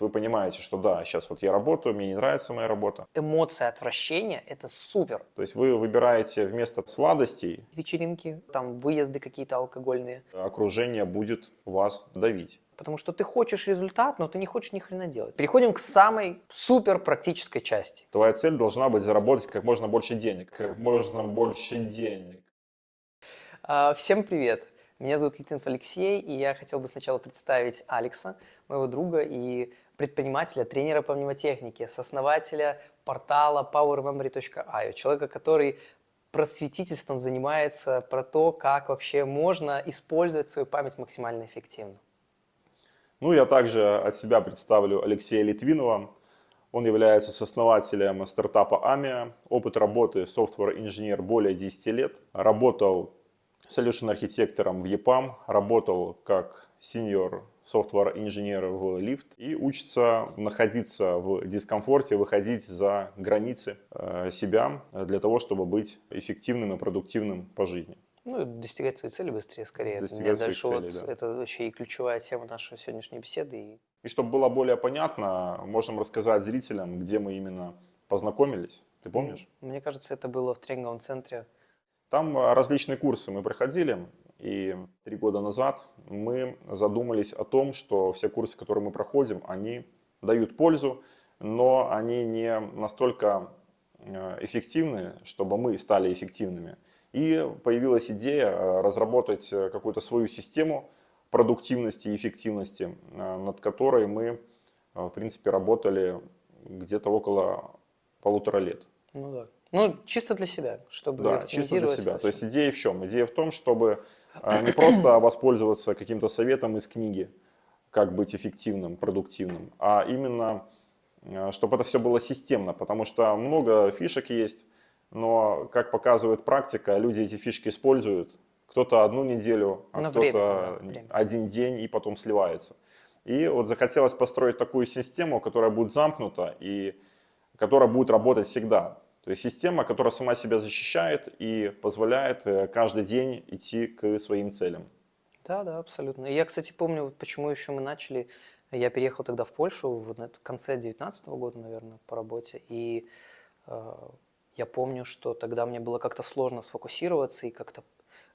Вы понимаете, что да, сейчас вот я работаю, мне не нравится моя работа. Эмоция отвращения – это супер. То есть вы выбираете вместо сладостей, Вечеринки, там выезды какие-то алкогольные. окружение будет вас давить. Потому что ты хочешь результат, но ты не хочешь ни хрена делать. Переходим к самой супер практической части. Твоя цель должна быть заработать как можно больше денег. Как можно больше денег. Всем привет! Меня зовут Литвинов Алексей, и я хотел бы сначала представить Алекса, моего друга и предпринимателя, тренера по мнемотехнике, сооснователя портала powermemory.io, человека, который просветительством занимается про то, как вообще можно использовать свою память максимально эффективно. Ну, я также от себя представлю Алексея Литвинова. Он является сооснователем стартапа AMIA. Опыт работы софтвер-инженер более 10 лет. Работал solution-архитектором в EPAM, работал как senior софтвер-инженер в Lyft и учится находиться в дискомфорте, выходить за границы себя для того, чтобы быть эффективным и продуктивным по жизни. Ну, и достигать своей цели быстрее, скорее. Мне Достигать своих дальше целей, вот да. это вообще и ключевая тема нашей сегодняшней беседы. И чтобы было более понятно, можем рассказать зрителям, где мы именно познакомились. Ты помнишь? Мне кажется, это было в тренинговом центре. Там различные курсы мы проходили, и 3 года назад мы задумались о том, что все курсы, которые мы проходим, они дают пользу, но они не настолько эффективны, чтобы мы стали эффективными. И появилась идея разработать какую-то свою систему продуктивности и эффективности, над которой мы, в принципе, работали где-то около 1,5 лет. Ну да. Ну, чисто для себя, чтобы Да, чисто для оптимизировать себя. это То есть все. идея в чем? Идея в том, чтобы не просто воспользоваться каким-то советом из книги, как быть эффективным, продуктивным, а именно, чтобы это все было системно, потому что много фишек есть, но, как показывает практика, люди эти фишки используют, кто-то 1 неделю, а На временно, да, кто-то время. 1 день и потом сливается. И вот захотелось построить такую систему, которая будет замкнута и которая будет работать всегда. То есть система, которая сама себя защищает и позволяет каждый день идти к своим целям. Да, да, абсолютно. И я, кстати, помню, вот почему еще мы начали. Я переехал тогда в Польшу в конце 2019 года, наверное, по работе. И э, я помню, что тогда мне было как-то сложно сфокусироваться и как-то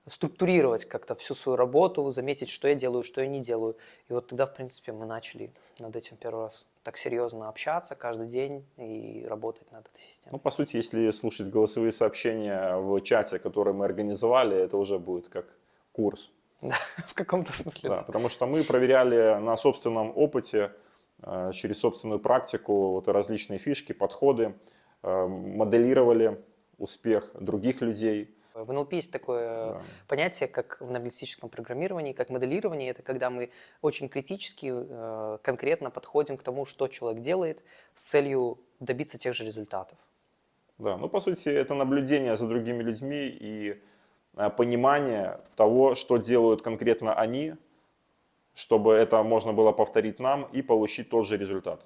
структурировать как-то всю свою работу, заметить, что я делаю, что я не делаю. И вот тогда, в принципе, мы начали над этим первый раз так серьезно общаться каждый день и работать над этой Ну, системой. по сути, если слушать голосовые сообщения в чате, который мы организовали, это уже будет как курс. Да, в каком-то смысле, Да, да. потому что мы проверяли на собственном опыте, через собственную практику вот различные фишки, подходы, моделировали успех других людей. В НЛП есть такое Да. понятие, как в аналитическом программировании, как моделирование. Это когда мы очень критически, конкретно подходим к тому, что человек делает, с целью добиться тех же результатов. Да, ну по сути это наблюдение за другими людьми и понимание того, что делают конкретно они, чтобы это можно было повторить нам и получить тот же результат.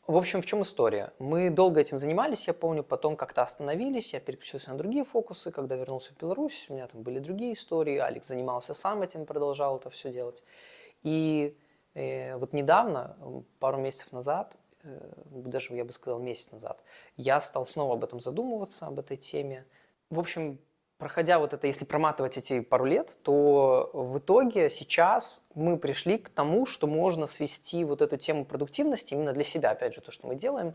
В общем, в чем история? Мы долго этим занимались, я помню, потом как-то остановились, я переключился на другие фокусы, когда вернулся в Беларусь, у меня там были другие истории, Алекс занимался сам этим, продолжал это все делать. И вот недавно, пару месяцев назад, даже я бы сказал месяц назад, я стал снова об этом задумываться, об этой теме. В общем, проходя вот это, если проматывать эти пару лет, то в итоге сейчас мы пришли к тому, что можно свести вот эту тему продуктивности именно для себя, опять же, то, что мы делаем,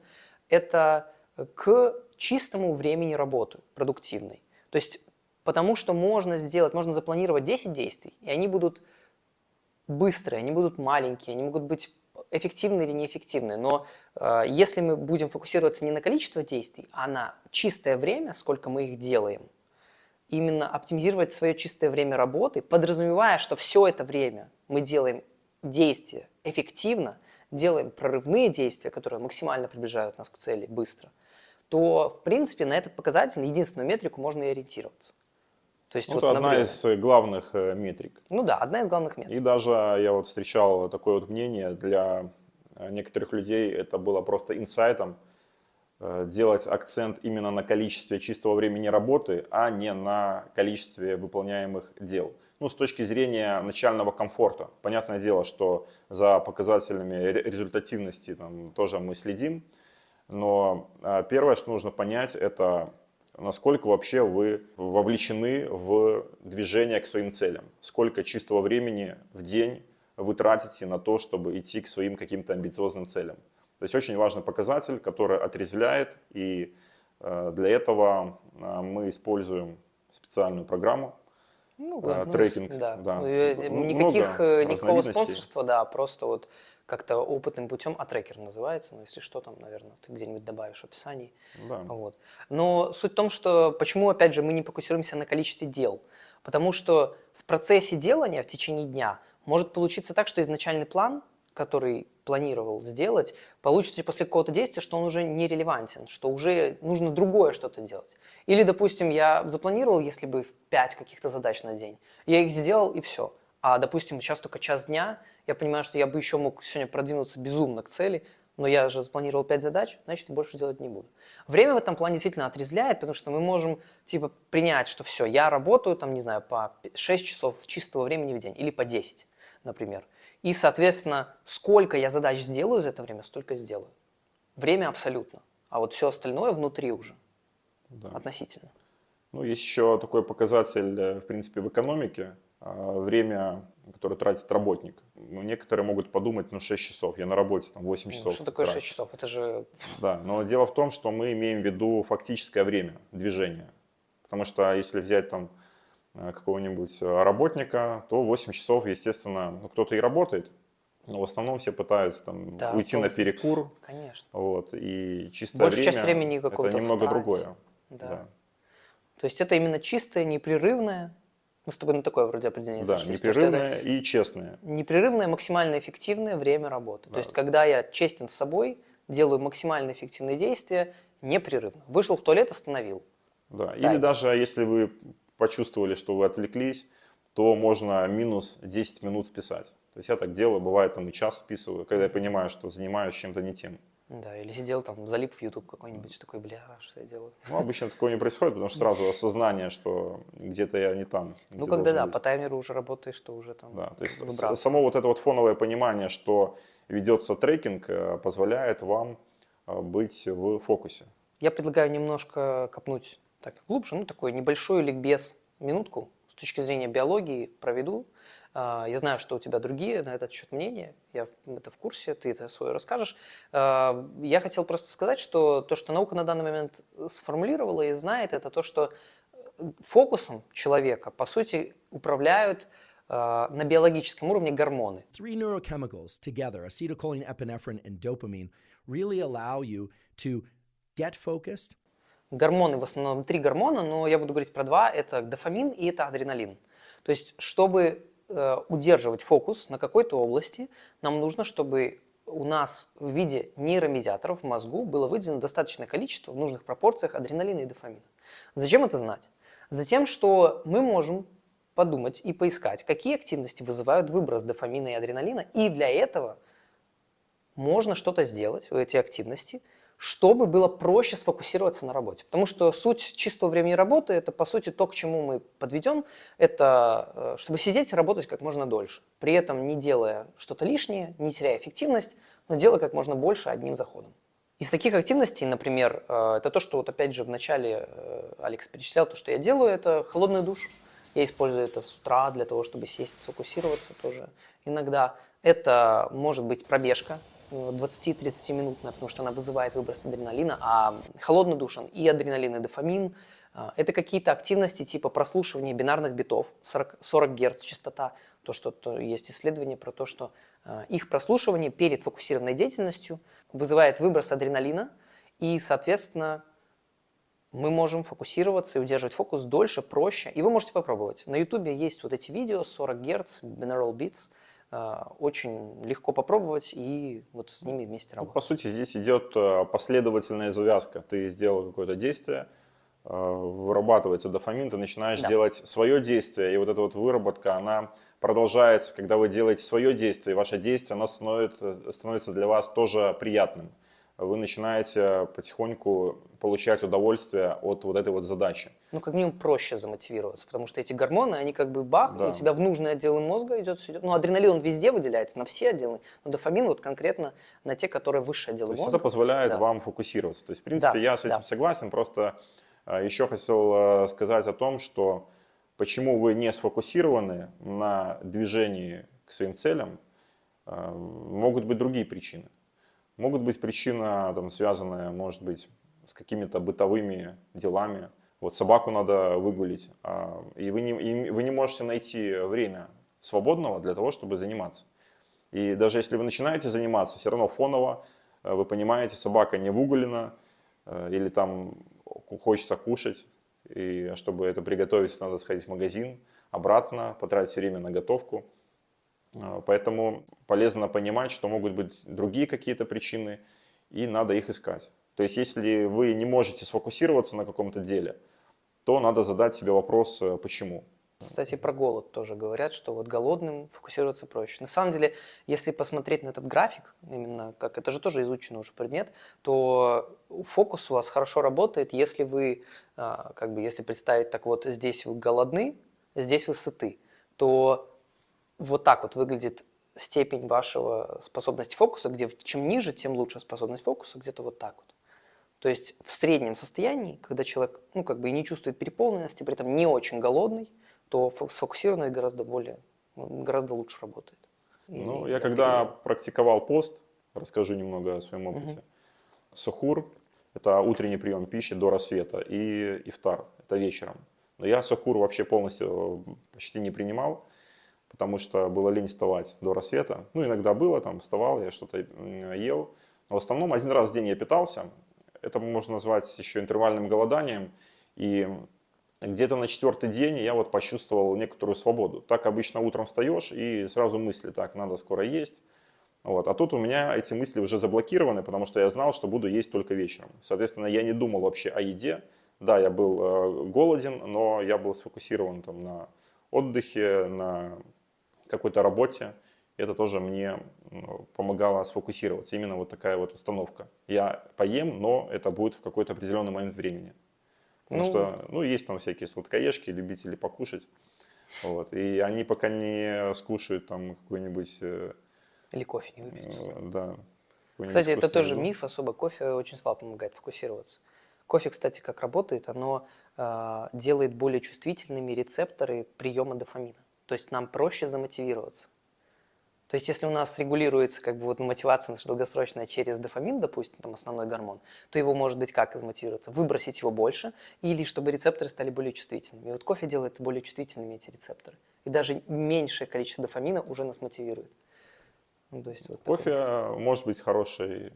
это к чистому времени работы продуктивной. То есть потому что можно сделать, можно запланировать 10 действий, и они будут быстрые, они будут маленькие, они могут быть эффективны или неэффективны. Но если мы будем фокусироваться не на количество действий, а на чистое время, сколько мы их делаем, именно оптимизировать свое чистое время работы, подразумевая, что все это время мы делаем действия эффективно, делаем прорывные действия, которые максимально приближают нас к цели быстро, то, в принципе, на этот показатель, на единственную метрику можно и ориентироваться. То есть Ну, вот это на одна время. из главных метрик. Ну да, одна из главных И метрик. даже я вот встречал такое вот мнение, для некоторых людей это было просто инсайтом, делать акцент именно на количестве чистого времени работы, а не на количестве выполняемых дел. ну, с точки зрения начального комфорта. Понятное дело, что за показателями результативности там, тоже мы следим, но первое, что нужно понять, это насколько вообще вы вовлечены в движение к своим целям, сколько чистого времени в день вы тратите на то, чтобы идти к своим каким-то амбициозным целям. То есть очень важный показатель, который отрезвляет, и для этого мы используем специальную программу, Ну, трекинг, да. да. Никаких, Много никакого разновидностей. спонсорства, да, просто вот как-то опытным путем, а трекер называется, ну, если что, там, наверное, ты где-нибудь добавишь в описании. Да. Вот. Но суть в том, что почему, опять же, мы не фокусируемся на количестве дел. Потому что в процессе делания в течение дня может получиться так, что изначальный план, который планировал сделать, получится после какого-то действия, что он уже нерелевантен, что уже нужно другое что-то делать. Или, допустим, я запланировал, если бы в 5 каких-то задач на день, я их сделал и все. А, допустим, сейчас только час дня, я понимаю, что я бы еще мог сегодня продвинуться безумно к цели, но я же запланировал 5 задач, значит, больше делать не буду. Время в этом плане действительно отрезвляет, потому что мы можем, типа, принять, что все, я работаю, там, не знаю, по 6 часов чистого времени в день, или по 10, например. И, соответственно, сколько я задач сделаю за это время, столько сделаю. Время абсолютно. А вот все остальное внутри уже, Да. относительно. Ну, есть еще такой показатель, в принципе, в экономике. Время, которое тратит работник. Ну, некоторые могут подумать, ну, 6 часов, я на работе, там, 8 часов Что такое 6 трачу. часов? Это же... Да, но дело в том, что мы имеем в виду фактическое время движения. Потому что если взять там какого-нибудь работника, то 8 часов, естественно, ну, кто-то и работает, но в основном все пытаются там Да, уйти на перекур, конечно. вот, и чистое Большая часть время времени это какого-то в немного трате. другое. Да. То есть это именно чистое, непрерывное. Мы с тобой на такое вроде определение Да, сошлись. То, что это непрерывное и честное. непрерывное, максимально эффективное время работы. То Да. есть когда я честен с собой, делаю максимально эффективные действия, непрерывно. Вышел в туалет, остановил. Да. Или Таймер. даже если вы почувствовали, что вы отвлеклись, то можно минус 10 минут списать. То есть я так делаю, бывает там и час списываю, когда я понимаю, что занимаюсь чем-то не тем. Да, или сидел там, залип в YouTube какой-нибудь, такой, бля, что я делаю? Ну, обычно такого не происходит, потому что сразу осознание, что где-то я не там, Ну, где когда, должен да, быть. по таймеру уже работаешь, то уже там Да, то есть выбрасываешь. само вот это вот фоновое понимание, что ведется трекинг, позволяет вам быть в фокусе. Я предлагаю немножко копнуть так глубже, ну, такой небольшой ликбез, минутку, с точки зрения биологии проведу. Я знаю, что у тебя другие на этот счет мнения, я это в курсе, ты это свое расскажешь. Я хотел просто сказать, что то, что наука на данный момент сформулировала и знает, это то, что фокусом человека, по сути, управляют на биологическом уровне гормоны. Three neurochemicals together, acetylcholine, epinephrine, and dopamine, really allow you to get focused. Гормоны, в основном 3 гормона, но я буду говорить про 2, это дофамин и это адреналин. То есть, чтобы удерживать фокус на какой-то области, нам нужно, чтобы у нас в виде нейромедиаторов в мозгу было выделено достаточное количество в нужных пропорциях адреналина и дофамина. Зачем это знать? Затем, что мы можем подумать и поискать, какие активности вызывают выброс дофамина и адреналина, и для этого можно что-то сделать в эти активности, чтобы было проще сфокусироваться на работе. Потому что суть чистого времени работы – это, по сути, то, к чему мы подведем, это чтобы сидеть и работать как можно дольше, при этом не делая что-то лишнее, не теряя эффективность, но делая как можно больше одним заходом. Из таких активностей, например, это то, что вот опять же в начале Алекс перечислял, то, что я делаю, это холодный душ. Я использую это с утра для того, чтобы сесть, сфокусироваться тоже иногда. Это может быть пробежка 20-30 минутная, потому что она вызывает выброс адреналина, а холодный душ и адреналин, и дофамин – это какие-то активности типа прослушивания бинарных битов, 40 Гц частота, то, что есть исследование про то, что их прослушивание перед фокусированной деятельностью вызывает выброс адреналина, и, соответственно, мы можем фокусироваться и удерживать фокус дольше, проще. И вы можете попробовать. На YouTube есть вот эти видео 40 Гц, binaural beats. Очень легко попробовать и вот с ними вместе Ну, работать. по сути, здесь идет последовательная завязка. Ты сделал какое-то действие, вырабатывается дофамин, ты начинаешь делать свое действие, и вот эта вот выработка, она продолжается, когда вы делаете свое действие, и ваше действие, оно становится для вас тоже приятным. вы начинаете потихоньку получать удовольствие от вот этой вот задачи. Ну, как минимум, проще замотивироваться, потому что эти гормоны, они как бы бах, и Да. у тебя в нужные отделы мозга идет все. Ну, адреналин, он везде выделяется, на все отделы, но дофамин вот конкретно на те, которые высшие отделы То есть мозга. это позволяет Да. вам фокусироваться. То есть, в принципе, Да, я с этим да. согласен, просто еще хотел сказать о том, что почему вы не сфокусированы на движении к своим целям, могут быть другие причины. Могут быть причина, там, связанная, может быть, с какими-то бытовыми делами. Вот собаку надо выгулить, и вы не можете найти время свободного для того, чтобы заниматься. И даже если вы начинаете заниматься, все равно фоново вы понимаете, собака не выгулена, или там хочется кушать, и чтобы это приготовить, надо сходить в магазин, обратно, потратить время на готовку. Поэтому полезно понимать, что могут быть другие какие-то причины, и надо их искать. То есть, если вы не можете сфокусироваться на каком-то деле, то надо задать себе вопрос, почему. Кстати, про голод тоже говорят, что вот голодным фокусироваться проще. На самом деле, если посмотреть на этот график, именно как это же тоже изученный уже предмет, то фокус у вас хорошо работает, если вы, как бы, если представить так вот, здесь вы голодны, здесь вы сыты, то вот так вот выглядит степень вашего способности фокуса, где чем ниже, тем лучше способность фокуса, где-то вот так вот. То есть в среднем состоянии, когда человек, ну, как бы и не чувствует переполненности, при этом не очень голодный, то сфокусированность гораздо лучше работает. Ну, Или я я когда переел. практиковал пост, расскажу немного о своем опыте. Сухур– это утренний прием пищи до рассвета, и ифтар– это вечером. Но я сухур вообще полностью почти не принимал, потому что было лень вставать до рассвета. Ну, иногда было, там, вставал, я что-то ел. Но в основном один раз в день я питался. Это можно назвать еще интервальным голоданием. И где-то на 4-й день я вот почувствовал некоторую свободу. Так обычно утром встаешь и сразу мысли, так, надо скоро есть. Вот. А тут у меня эти мысли уже заблокированы, потому что я знал, что буду есть только вечером. Соответственно, я не думал вообще о еде. Да, я был голоден, но я был сфокусирован там, на отдыхе, на какой-то работе. Это тоже мне помогало сфокусироваться. Именно вот такая вот установка. Я поем, но это будет в какой-то определенный момент времени. Потому что, ну, есть там всякие сладкоежки, любители покушать. Вот. И они пока не скушают там какой-нибудь... Или кофе не выпьют. Да. Кстати, это вкусную тоже еду. миф особо. Кофе очень слабо помогает фокусироваться. Кофе, кстати, как работает, оно делает более чувствительными рецепторы приема дофамина. То есть нам проще замотивироваться. То есть если у нас регулируется как бы вот мотивация наша долгосрочная через дофамин, допустим, там основной гормон, то его может быть как измотивироваться? Выбросить его больше или чтобы рецепторы стали более чувствительными. И вот кофе делает более чувствительными эти рецепторы. И даже меньшее количество дофамина уже нас мотивирует. Ну, то есть вот такой Кофе интересный. может быть хорошей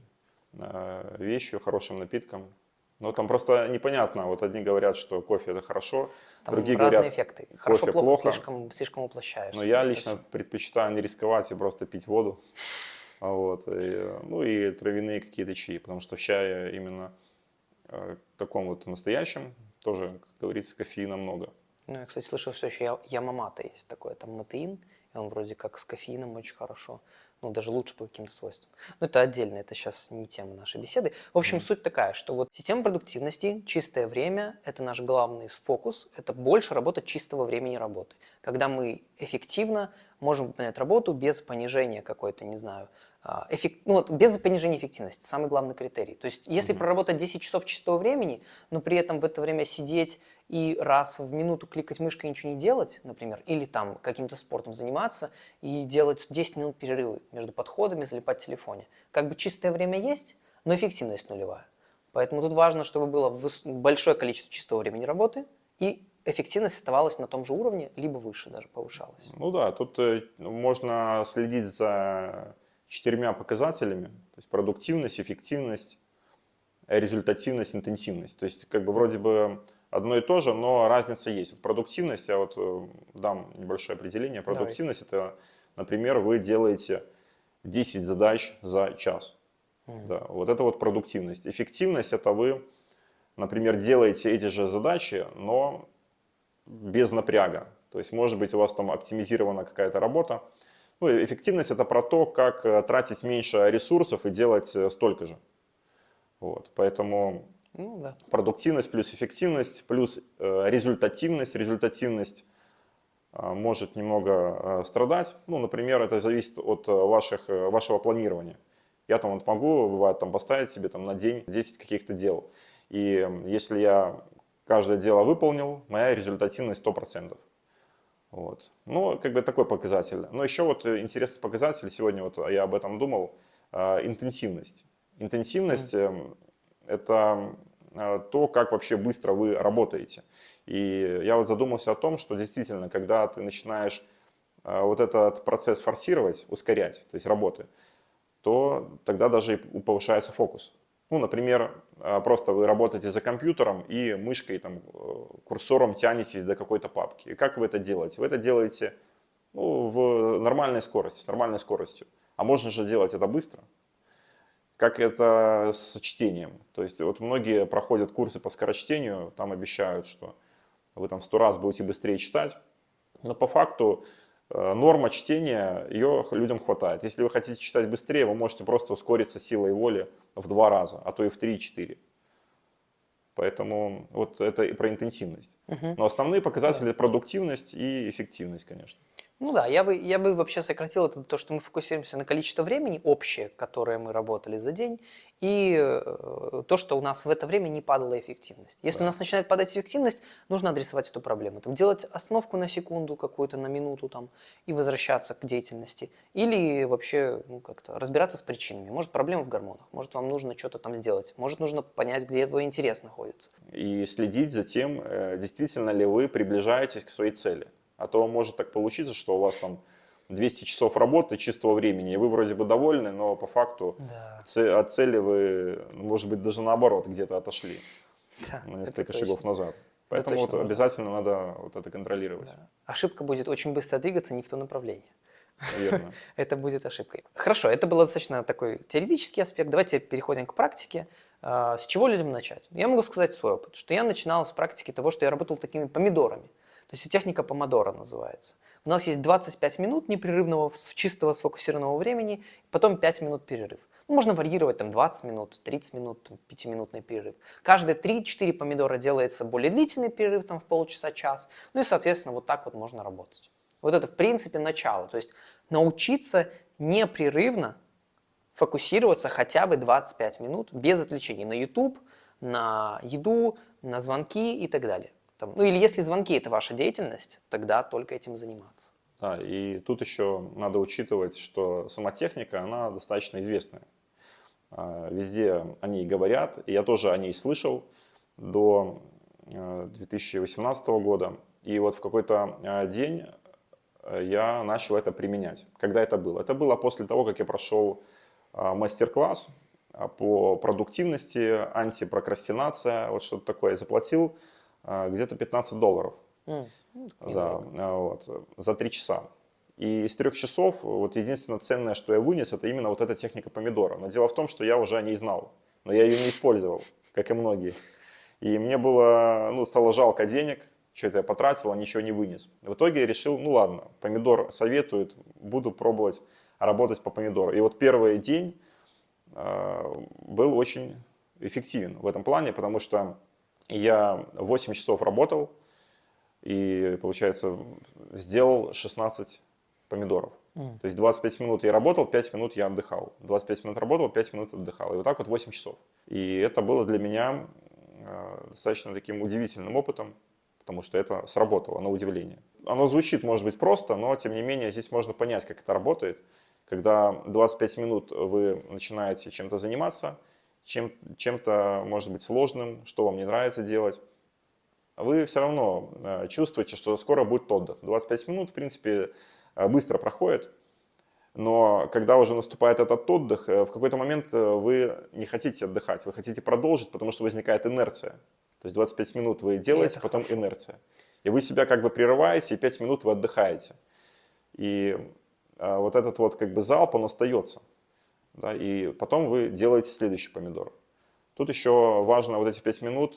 вещью, хорошим напитком. Но там просто непонятно. Вот одни говорят, что кофе это хорошо, Там другие разные говорят, эффекты. кофе Хорошо-плохо, плохо. слишком уплощаешь. Но я Это лично всё. предпочитаю не рисковать и просто пить воду. Вот. Ну и травяные какие-то чаи, потому что в чае именно таком вот настоящем тоже, как говорится, кофеина много. Ну, я, кстати, слышал, что еще ямамата есть такое, там матеин, и он вроде как с кофеином очень хорошо, ну, даже лучше по каким-то свойствам. Но это отдельно, это сейчас не тема нашей беседы. В общем, суть такая, что вот система продуктивности, чистое время, это наш главный фокус, это больше работать чистого времени работы, когда мы эффективно можем выполнять работу без понижения какой-то, не знаю, ну, вот, без понижения эффективности, самый главный критерий. То есть, если проработать 10 часов чистого времени, но при этом в это время сидеть и раз в минуту кликать мышкой и ничего не делать, например, или там каким-то спортом заниматься и делать 10 минут перерывы между подходами, залипать в телефоне. Как бы чистое время есть, но эффективность нулевая. Поэтому тут важно, чтобы было большое количество чистого времени работы и эффективность оставалась на том же уровне, либо выше даже повышалась. Ну да, тут можно следить за 4 показателями. То есть продуктивность, эффективность, результативность, интенсивность. То есть как бы вроде бы одно и то же, но разница есть. Вот продуктивность, я вот дам небольшое определение. Продуктивность это, например, вы делаете 10 задач за час. Да, вот это вот продуктивность. Эффективность это вы, например, делаете эти же задачи, но без напряга. То есть, может быть, у вас там оптимизирована какая-то работа. Ну, эффективность это про то, как тратить меньше ресурсов и делать столько же. Вот. Поэтому Ну да. продуктивность плюс эффективность плюс результативность. Результативность может немного страдать. Ну, например, это зависит от вашего планирования. Я там вот могу, бывает, там поставить себе там, на день 10 каких-то дел. И если я каждое дело выполнил, моя результативность 100%. Вот. Ну, как бы такой показатель. Но еще вот интересный показатель, сегодня вот я об этом думал, интенсивность. Интенсивность это то, как вообще быстро вы работаете. И я вот задумался о том, что действительно, когда ты начинаешь вот этот процесс форсировать, ускорять, то есть работы, то тогда даже и повышается фокус. Ну, например, просто вы работаете за компьютером и мышкой, там, курсором тянетесь до какой-то папки. И как вы это делаете? Вы это делаете ну, в нормальной скорости, с нормальной скоростью. А можно же делать это быстро. Как это с чтением. То есть вот многие проходят курсы по скорочтению, там обещают, что вы там в 100 раз будете быстрее читать. Но по факту норма чтения, ее людям хватает. Если вы хотите читать быстрее, вы можете просто ускориться силой воли в 2 раза, а то и в 3-4. Поэтому вот это и про интенсивность. Но основные показатели это продуктивность и эффективность, конечно. Ну да, я бы вообще сократил это то, что мы фокусируемся на количество времени общее, которое мы работали за день, и то, что у нас в это время не падала эффективность. Если у нас начинает падать эффективность, нужно адресовать эту проблему. Там, делать остановку на секунду какую-то, на минуту там, и возвращаться к деятельности. Или вообще ну, как-то разбираться с причинами. Может, проблема в гормонах, может, вам нужно что-то там сделать, может, нужно понять, где твой интерес находится. И следить за тем, действительно ли вы приближаетесь к своей цели. А то может так получиться, что у вас там 200 часов работы чистого времени, и вы вроде бы довольны, но по факту Да. от цели вы, может быть, даже наоборот где-то отошли Да, на это несколько точно. шагов назад. Поэтому вот точно нужно. обязательно надо вот это контролировать. Да. Ошибка будет очень быстро двигаться не в то направление. Верно. Это будет ошибкой. Хорошо, это был достаточно такой теоретический аспект. Давайте переходим к практике. С чего людям начать? Я могу сказать свой опыт, что я начинал с практики того, что я работал такими помидорами. То есть техника помодоро называется. У нас есть 25 минут непрерывного чистого сфокусированного времени, потом 5 минут перерыв. Ну, можно варьировать там 20 минут, 30 минут, там, 5-минутный перерыв. Каждые 3-4 помидора делается более длительный перерыв, там в полчаса-час. Ну и, соответственно, вот так вот можно работать. Вот это, в принципе, начало. То есть научиться непрерывно фокусироваться хотя бы 25 минут без отвлечений на YouTube, на еду, на звонки и так далее. Там, ну или если звонки – это ваша деятельность, тогда только этим заниматься. Да, и тут еще надо учитывать, что сама техника, она достаточно известная. Везде о ней говорят, и я тоже о ней слышал до 2018 года. И вот в какой-то день я начал это применять. Когда это было? Это было после того, как я прошел мастер-класс по продуктивности, антипрокрастинация, вот что-то такое. Я заплатил где-то $15. Да, вот, за 3 часа. И из 3 часов вот единственное ценное, что я вынес, это именно вот эта техника помидора. Но дело в том, что я уже о ней знал, но я ее не использовал, как и многие. И мне было, ну, стало жалко денег, что это я потратил, а ничего не вынес. В итоге я решил, ну ладно, помидор советуют, буду пробовать работать по помидору. И вот первый день был очень эффективен в этом плане, потому что я 8 часов работал и, получается, сделал 16 помидоров. То есть 25 минут я работал, 5 минут я отдыхал. 25 минут работал, 5 минут отдыхал. И вот так вот 8 часов. И это было для меня достаточно таким удивительным опытом, потому что это сработало на удивление. Оно звучит, может быть, просто, но тем не менее здесь можно понять, как это работает. Когда 25 минут вы начинаете чем-то заниматься, чем-то, может быть, сложным, что вам не нравится делать, вы все равно чувствуете, что скоро будет отдых. 25 минут, в принципе, быстро проходит, но когда уже наступает этот отдых, в какой-то момент вы не хотите отдыхать, вы хотите продолжить, потому что возникает инерция. То есть 25 минут вы делаете, потом хорошо. инерция. И вы себя как бы прерываете, и 5 минут вы отдыхаете. И вот этот вот как бы залп, он остается. Да, и потом вы делаете следующий помидор. Тут еще важно вот эти 5 минут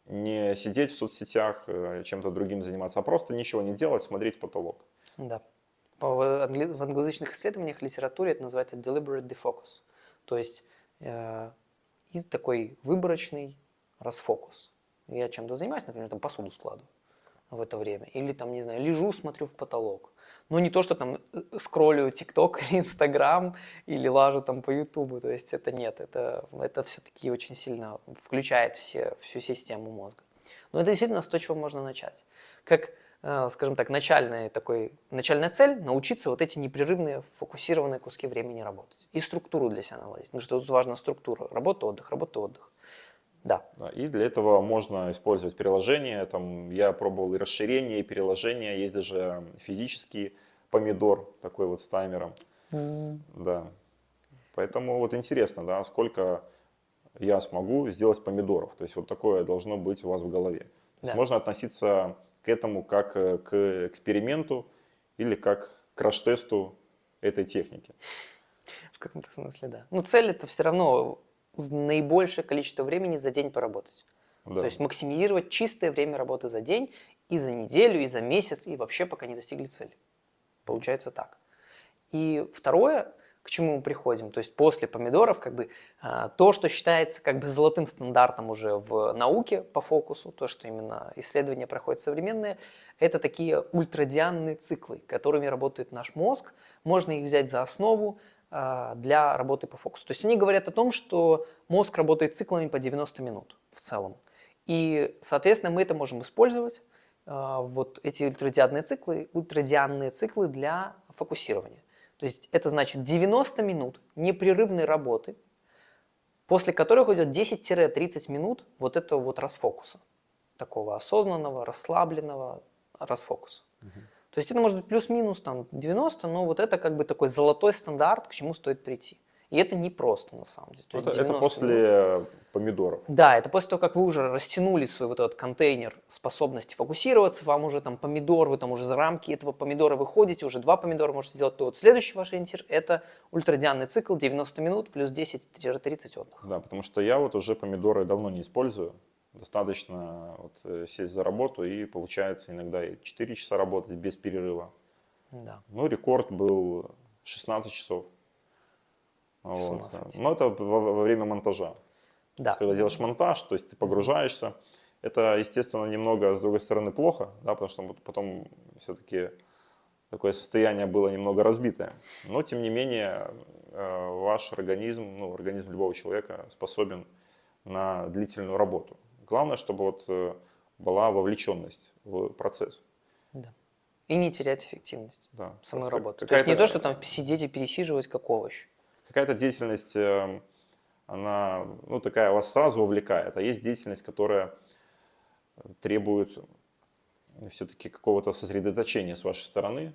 не сидеть в соцсетях, чем-то другим заниматься, а просто ничего не делать, смотреть в потолок. Да. В англоязычных исследованиях, литературе это называется deliberate defocus. То есть и такой выборочный расфокус. Я чем-то занимаюсь, например, там посуду складываю в это время. Или там, не знаю, лежу, смотрю в потолок. Но не то, что там скроллю ТикТок или Инстаграм, или лажу там по Ютубу. То есть это нет, это все-таки очень сильно включает всю систему мозга. Но это действительно с того, чего можно начать. Как, скажем так, начальная цель – научиться вот эти непрерывные фокусированные куски времени работать. И структуру для себя наладить. Потому что тут важна структура. Работа, отдых, работа, отдых. Да. Да, и для этого можно использовать приложения. Там, я пробовал и расширение, и переложения. Есть даже физический помидор, такой вот с таймером. Да. Поэтому вот интересно, да, сколько я смогу сделать помидоров. То есть вот такое должно быть у вас в голове. То есть Да. можно относиться к этому как к эксперименту или как к краш-тесту этой техники. В каком-то смысле, да. Но цель – это все равно в наибольшее количество времени за день поработать. Да. То есть максимизировать чистое время работы за день и за неделю, и за месяц, и вообще пока не достигли цели. Получается так. И второе, к чему мы приходим, то есть после помидоров, как бы то, что считается как бы золотым стандартом уже в науке по фокусу, то, что именно исследования проходят современные, это такие ультрадианные циклы, которыми работает наш мозг. Можно их взять за основу для работы по фокусу. То есть они говорят о том, что мозг работает циклами по 90 минут в целом. И, соответственно, мы это можем использовать, вот эти ультрадианные циклы для фокусирования. То есть это значит 90 минут непрерывной работы, после которых идет 10-30 минут вот этого вот расфокуса, такого осознанного, расслабленного расфокуса. То есть это может быть плюс-минус там 90, но вот это как бы такой золотой стандарт, к чему стоит прийти. И это непросто на самом деле. То есть Это 90 после минут. помидоров. Да, это после того, как вы уже растянули свой вот этот контейнер способности фокусироваться, вам уже там помидор, вы там уже за рамки этого помидора выходите, уже 2 помидора можете сделать, то вот следующий ваш ориентир – это ультрадианный цикл 90 минут плюс 10-30 отдыха. Да, потому что я вот уже помидоры давно не использую. Достаточно вот сесть за работу и получается иногда и 4 часа работать без перерыва. Да. Ну, рекорд был 16 часов. Вот. 17. Но это во время монтажа. То Да. есть, когда делаешь монтаж, то есть ты погружаешься, это, естественно, немного, с другой стороны, плохо, да, потому что потом все-таки такое состояние было немного разбитое. Но, тем не менее, ваш организм, ну, организм любого человека способен на длительную работу. Главное, чтобы вот была вовлеченность в процесс. Да. И не терять эффективность Да. самой Просто работы. То есть не то, что там сидеть и пересиживать как овощ. Какая-то деятельность, она, ну, такая вас сразу вовлекает, а есть деятельность, которая требует все-таки какого-то сосредоточения с вашей стороны.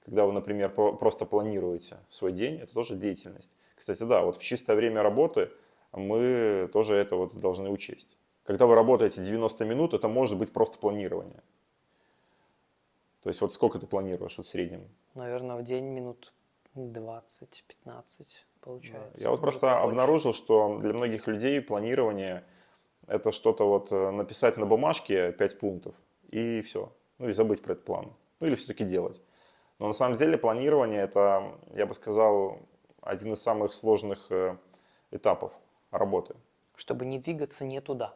Когда вы, например, просто планируете свой день, это тоже деятельность. Кстати, да, вот в чистое время работы мы тоже это вот должны учесть. Когда вы работаете 90 минут, это может быть просто планирование. То есть вот сколько ты планируешь вот в среднем? Наверное, в день минут 20-15 получается. Я вот просто обнаружил, что для многих людей планирование это что-то вот написать на бумажке 5 пунктов и все. Ну и забыть про этот план. Ну или все-таки делать. Но на самом деле планирование это, я бы сказал, один из самых сложных этапов работы. Чтобы не двигаться не туда.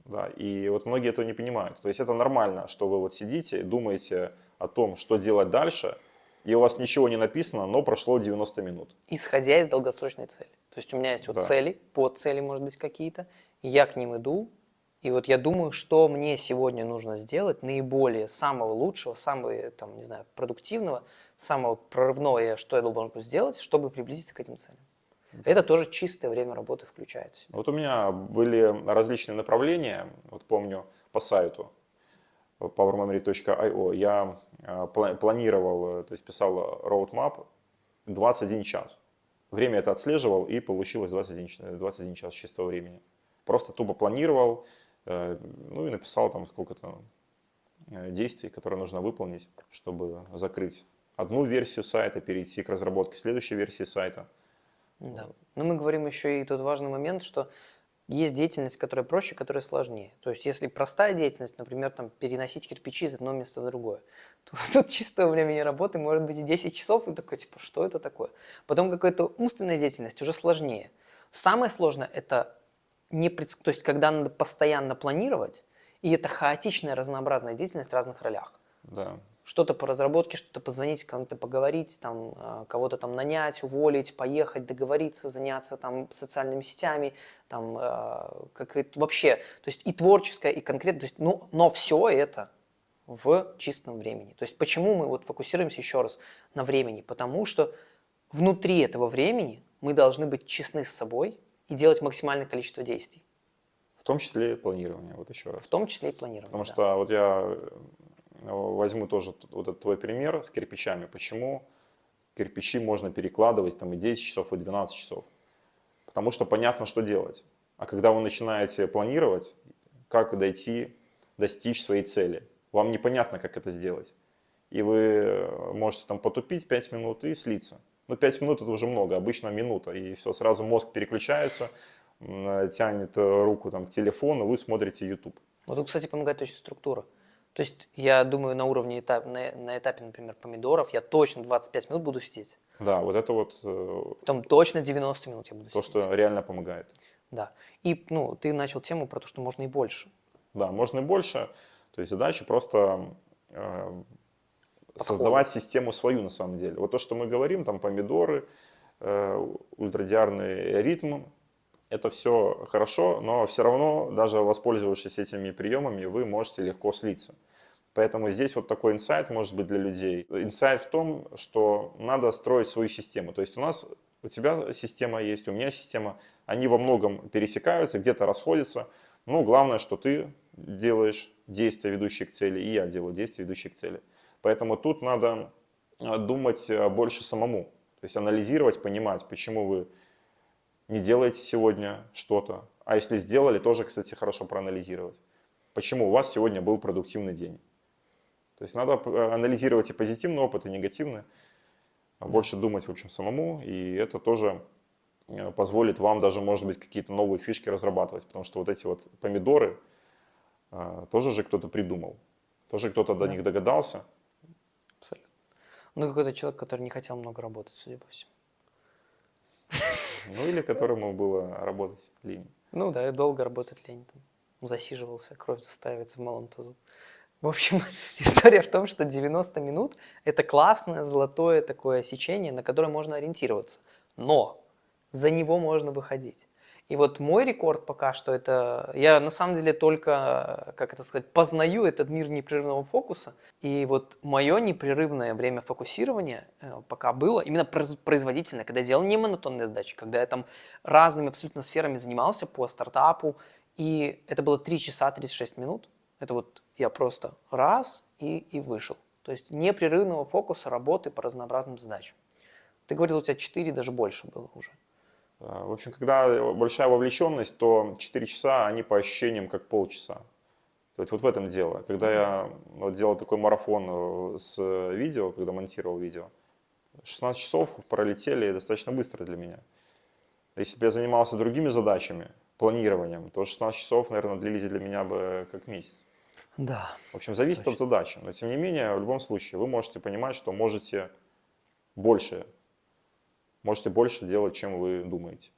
Да, и вот многие этого не понимают. То есть это нормально, что вы вот сидите и думаете о том, что делать дальше, и у вас ничего не написано, но прошло 90 минут. Исходя из долгосрочной цели. То есть у меня есть вот цели, подцели, может быть, какие-то, и я к ним иду, и вот я думаю, что мне сегодня нужно сделать наиболее самого лучшего, самого, там, не знаю, продуктивного, самого прорывного, что я должен сделать, чтобы приблизиться к этим целям. Да. Это тоже чистое время работы включается. Вот у меня были различные направления, вот помню по сайту powermemory.io я планировал, то есть писал roadmap 21 час. Время это отслеживал и получилось 21 час чистого времени. Просто тупо планировал, ну и написал там сколько-то действий, которые нужно выполнить, чтобы закрыть одну версию сайта, перейти к разработке следующей версии сайта. Да. Но мы говорим еще и тут важный момент, что есть деятельность, которая проще, которая сложнее. То есть если простая деятельность, например, там, переносить кирпичи из одного места в другое, то тут чистого времени работы может быть и 10 часов, и такой, типа, что это такое? Потом какая-то умственная деятельность уже сложнее. Самое сложное – это то есть когда надо постоянно планировать, и это хаотичная, разнообразная деятельность в разных ролях. Да. Что-то по разработке, что-то позвонить, кому-то поговорить, там, кого-то там нанять, уволить, поехать, договориться, заняться там социальными сетями, там, вообще, то есть и творческое, и конкретное, то есть, ну, но все это в чистом времени. То есть почему мы вот фокусируемся еще раз на времени? Потому что внутри этого времени мы должны быть честны с собой и делать максимальное количество действий. В том числе и планирование, вот еще раз. В том числе и планирование. Потому да. что вот я возьму тоже вот этот твой пример с кирпичами. Почему кирпичи можно перекладывать там и 10 часов, и 12 часов? Потому что понятно, что делать. А когда вы начинаете планировать, как достичь своей цели, вам непонятно, как это сделать. И вы можете там потупить 5 минут и слиться. Ну, 5 минут это уже много, обычно минута. И все, сразу мозг переключается, тянет руку там, к телефону, вы смотрите YouTube. Вот тут, кстати, помогает очень структура. То есть я думаю, на уровне на этапе, например, помидоров я точно 25 минут буду сидеть. Да, вот это вот Потом точно 90 минут я буду то, сидеть. что реально помогает. Да. И ну, ты начал тему про то, что можно и больше. Да, можно и больше. То есть задача просто создавать систему свою на самом деле. Вот то, что мы говорим, там помидоры, ультрадиарный ритм, это все хорошо, но все равно, даже воспользовавшись этими приемами, вы можете легко слиться. Поэтому здесь вот такой инсайт может быть для людей. Инсайт в том, что надо строить свою систему. То есть у тебя система есть, у меня система, они во многом пересекаются, где-то расходятся. Но главное, что ты делаешь действия, ведущие к цели, и я делаю действия, ведущие к цели. Поэтому тут надо думать больше самому. То есть анализировать, понимать, почему вы не делаете сегодня что-то. А если сделали, тоже, кстати, хорошо проанализировать. Почему у вас сегодня был продуктивный день. То есть надо анализировать и позитивный опыт, и негативный. Больше думать, в общем, самому. И это тоже позволит вам даже, может быть, какие-то новые фишки разрабатывать. Потому что вот эти вот помидоры тоже же кто-то придумал. Тоже кто-то до них догадался. Абсолютно. Ну, какой-то человек, который не хотел много работать, судя по всему. Ну, или которому было работать лень. Ну да, и долго работать лень. Там, засиживался, кровь застаивается в малом тазу. В общем, история в том, что 90 минут – это классное, золотое такое сечение, на которое можно ориентироваться. Но за него можно выходить. И вот мой рекорд пока что это... Я на самом деле только, как это сказать, познаю этот мир непрерывного фокуса. И вот мое непрерывное время фокусирования пока было именно производительное, когда я делал не монотонные задачи, когда я там разными абсолютно сферами занимался по стартапу. И это было 3 часа 36 минут. Это вот я просто раз и вышел. То есть непрерывного фокуса работы по разнообразным задачам. Ты говорил, у тебя 4, даже больше было уже. В общем, когда большая вовлеченность, то 4 часа, они по ощущениям как полчаса. То есть вот в этом дело. Когда я вот делал такой марафон с видео, когда монтировал видео, 16 часов пролетели достаточно быстро для меня. Если бы я занимался другими задачами, планированием, то 16 часов, наверное, длились для меня бы как месяц. Да. В общем, зависит от задачи. Но тем не менее, в любом случае, вы можете понимать, что можете больше делать, чем вы думаете.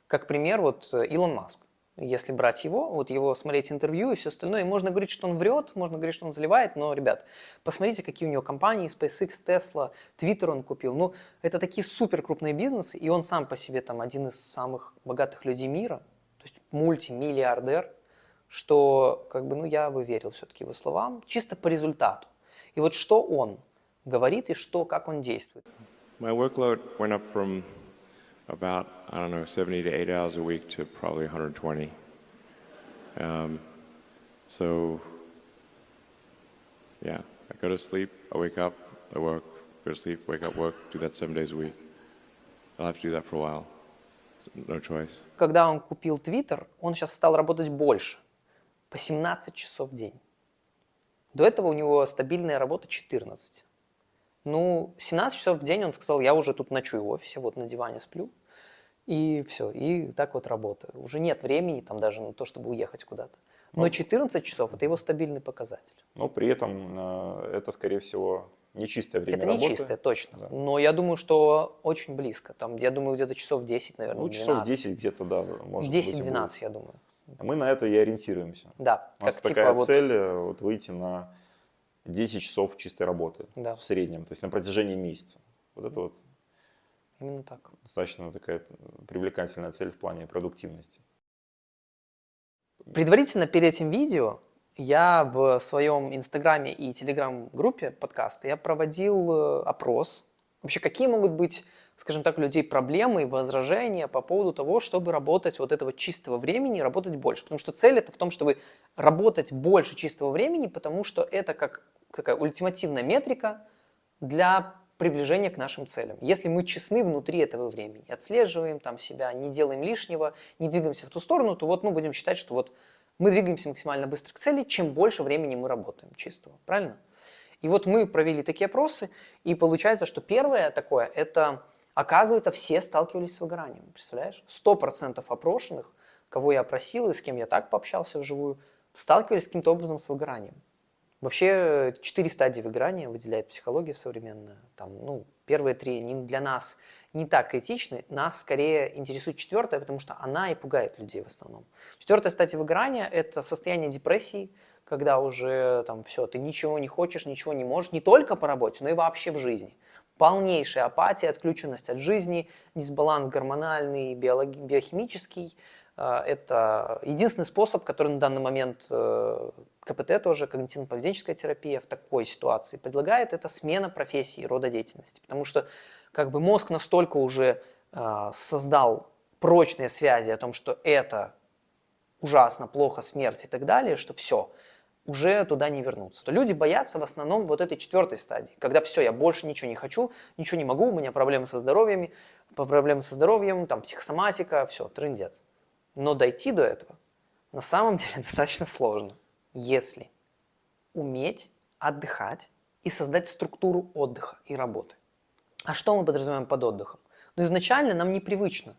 Как пример, вот Илон Маск. Если брать его, вот его смотреть интервью и все остальное, и можно говорить, что он врет, можно говорить, что он заливает, но, ребят, посмотрите, какие у него компании, SpaceX, Tesla, Twitter он купил. Ну, это такие супер крупные бизнесы, и он сам по себе там один из самых богатых людей мира, то есть мультимиллиардер, что, как бы, ну, я бы верил все-таки его словам, чисто по результату. И вот что он говорит и как он действует. My workload went up from about, 70 to 80 hours a week to probably 120. So, yeah, I go to sleep, I wake up, I work, go to sleep, wake up, work, do that 7 days a week. I'll have to do that for a while. No choice. Когда он купил Twitter, он сейчас стал работать больше, по 17 часов в день. До этого у него стабильная работа 14. Ну, 17 часов в день он сказал, я уже тут ночую в офисе, вот на диване сплю. И все, и так вот работаю. Уже нет времени там даже на то, чтобы уехать куда-то. Но Ну, 14 часов – это его стабильный показатель. Но при этом это, скорее всего, не чистое время Это не работы. чистое, точно. Да. Но я думаю, что очень близко. Там, я думаю, где-то часов 10, наверное, Ну, часов 12. 10 где-то, да, может быть, и 10-12, будет. я думаю. Мы на это и ориентируемся. Да, У нас как такая типа вот, цель вот, выйти на 10 часов чистой работы да, в среднем, то есть на протяжении месяца. Вот это вот именно так. достаточно такая привлекательная цель в плане продуктивности. Предварительно перед этим видео я в своем инстаграме и телеграм-группе подкаста я проводил опрос. Вообще, какие могут быть, скажем так, у людей проблемы и возражения по поводу того, чтобы работать вот этого чистого времени, работать больше. Потому что цель это в том, чтобы работать больше чистого времени, потому что это как такая ультимативная метрика для приближения к нашим целям. Если мы честны внутри этого времени, отслеживаем там себя, не делаем лишнего, не двигаемся в ту сторону, то вот мы будем считать, что вот мы двигаемся максимально быстро к цели, чем больше времени мы работаем чистого. Правильно? И вот мы провели такие опросы, и получается, что первое такое, это, оказывается, все сталкивались с выгоранием. Представляешь? 100% опрошенных, кого я опросил и с кем я так пообщался вживую, сталкивались каким-то образом с выгоранием. Вообще 4 стадии выгорания выделяет психология современная. Там, ну, первые 3 для нас не так критичны, нас скорее интересует 4-я, потому что она и пугает людей в основном. 4-я стадия выгорания – это состояние депрессии, когда уже там все, ты ничего не хочешь, ничего не можешь, не только по работе, но и вообще в жизни. Полнейшая апатия, отключенность от жизни, дисбаланс гормональный, биохимический. Это единственный способ, который на данный момент КПТ тоже, когнитивно-поведенческая терапия в такой ситуации предлагает, это смена профессии и рода деятельности. Потому что как бы мозг настолько уже создал прочные связи о том, что это ужасно, плохо, смерть и так далее, что все, уже туда не вернуться. То люди боятся в основном вот этой 4-й стадии, когда все, я больше ничего не хочу, ничего не могу, у меня проблемы со здоровьем, там психосоматика, все, трындец. Но дойти до этого на самом деле достаточно сложно, если уметь отдыхать и создать структуру отдыха и работы. А что мы подразумеваем под отдыхом? Ну, изначально нам непривычно,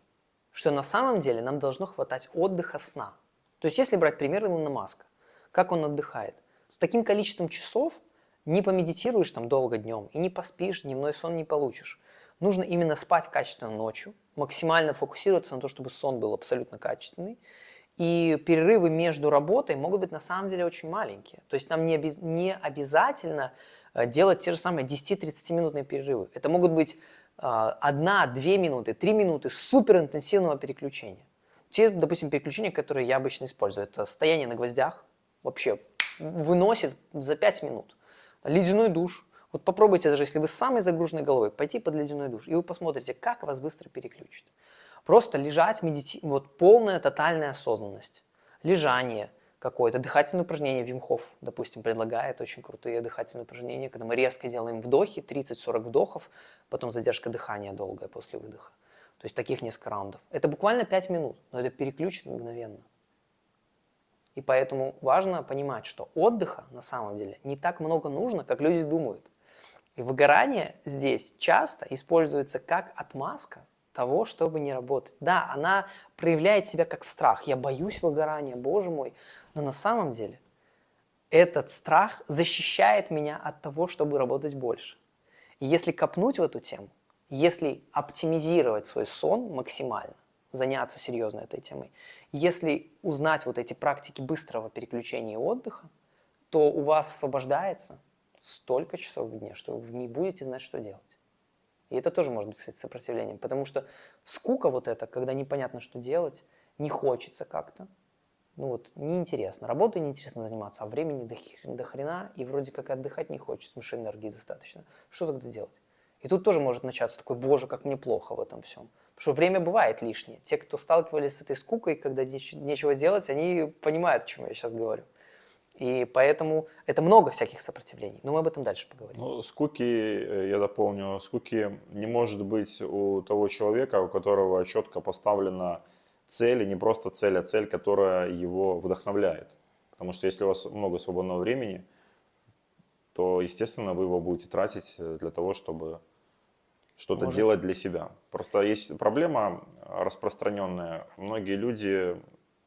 что на самом деле нам должно хватать отдыха сна. То есть, если брать пример Илона Маска, как он отдыхает? С таким количеством часов не помедитируешь там долго днем и не поспишь, дневной сон не получишь. Нужно именно спать качественно ночью, максимально фокусироваться на то, чтобы сон был абсолютно качественный. И перерывы между работой могут быть на самом деле очень маленькие. То есть нам не обязательно делать те же самые 10-30-минутные перерывы. Это могут быть 1-2 минуты, 3 минуты суперинтенсивного переключения. Те, допустим, переключения, которые я обычно использую, это стояние на гвоздях, вообще выносит за 5 минут. Ледяной душ. Вот попробуйте, даже если вы с самой загруженной головой, пойти под ледяной душ, и вы посмотрите, как вас быстро переключит. Просто лежать, вот полная тотальная осознанность. Лежание какое-то, дыхательные упражнения. Вим Хоф, допустим, предлагает очень крутые дыхательные упражнения, когда мы резко делаем вдохи, 30-40 вдохов, потом задержка дыхания долгая после выдоха. То есть таких несколько раундов. Это буквально 5 минут, но это переключит мгновенно. И поэтому важно понимать, что отдыха на самом деле не так много нужно, как люди думают. И выгорание здесь часто используется как отмазка того, чтобы не работать. Да, она проявляет себя как страх. Я боюсь выгорания, боже мой. Но на самом деле этот страх защищает меня от того, чтобы работать больше. И если копнуть в эту тему, если оптимизировать свой сон максимально, заняться серьезно этой темой, если узнать вот эти практики быстрого переключения и отдыха, то у вас освобождается столько часов в дне, что вы не будете знать, что делать. И это тоже может быть, кстати, сопротивлением, потому что скука вот эта, когда непонятно, что делать, не хочется как-то, ну вот, неинтересно. Работой неинтересно заниматься, а времени до хрена, и вроде как отдыхать не хочется, потому что энергии достаточно. Что тогда делать? И тут тоже может начаться такой, боже, как мне плохо в этом всем. Потому что время бывает лишнее. Те, кто сталкивались с этой скукой, когда нечего делать, они понимают, о чем я сейчас говорю. И поэтому это много всяких сопротивлений. Но мы об этом дальше поговорим. Ну, скуки, я дополню, скуки не может быть у того человека, у которого четко поставлена цель, и не просто цель, а цель, которая его вдохновляет. Потому что если у вас много свободного времени, то, естественно, вы его будете тратить для того, чтобы что-то Может. делать для себя. Просто есть проблема распространенная. Многие люди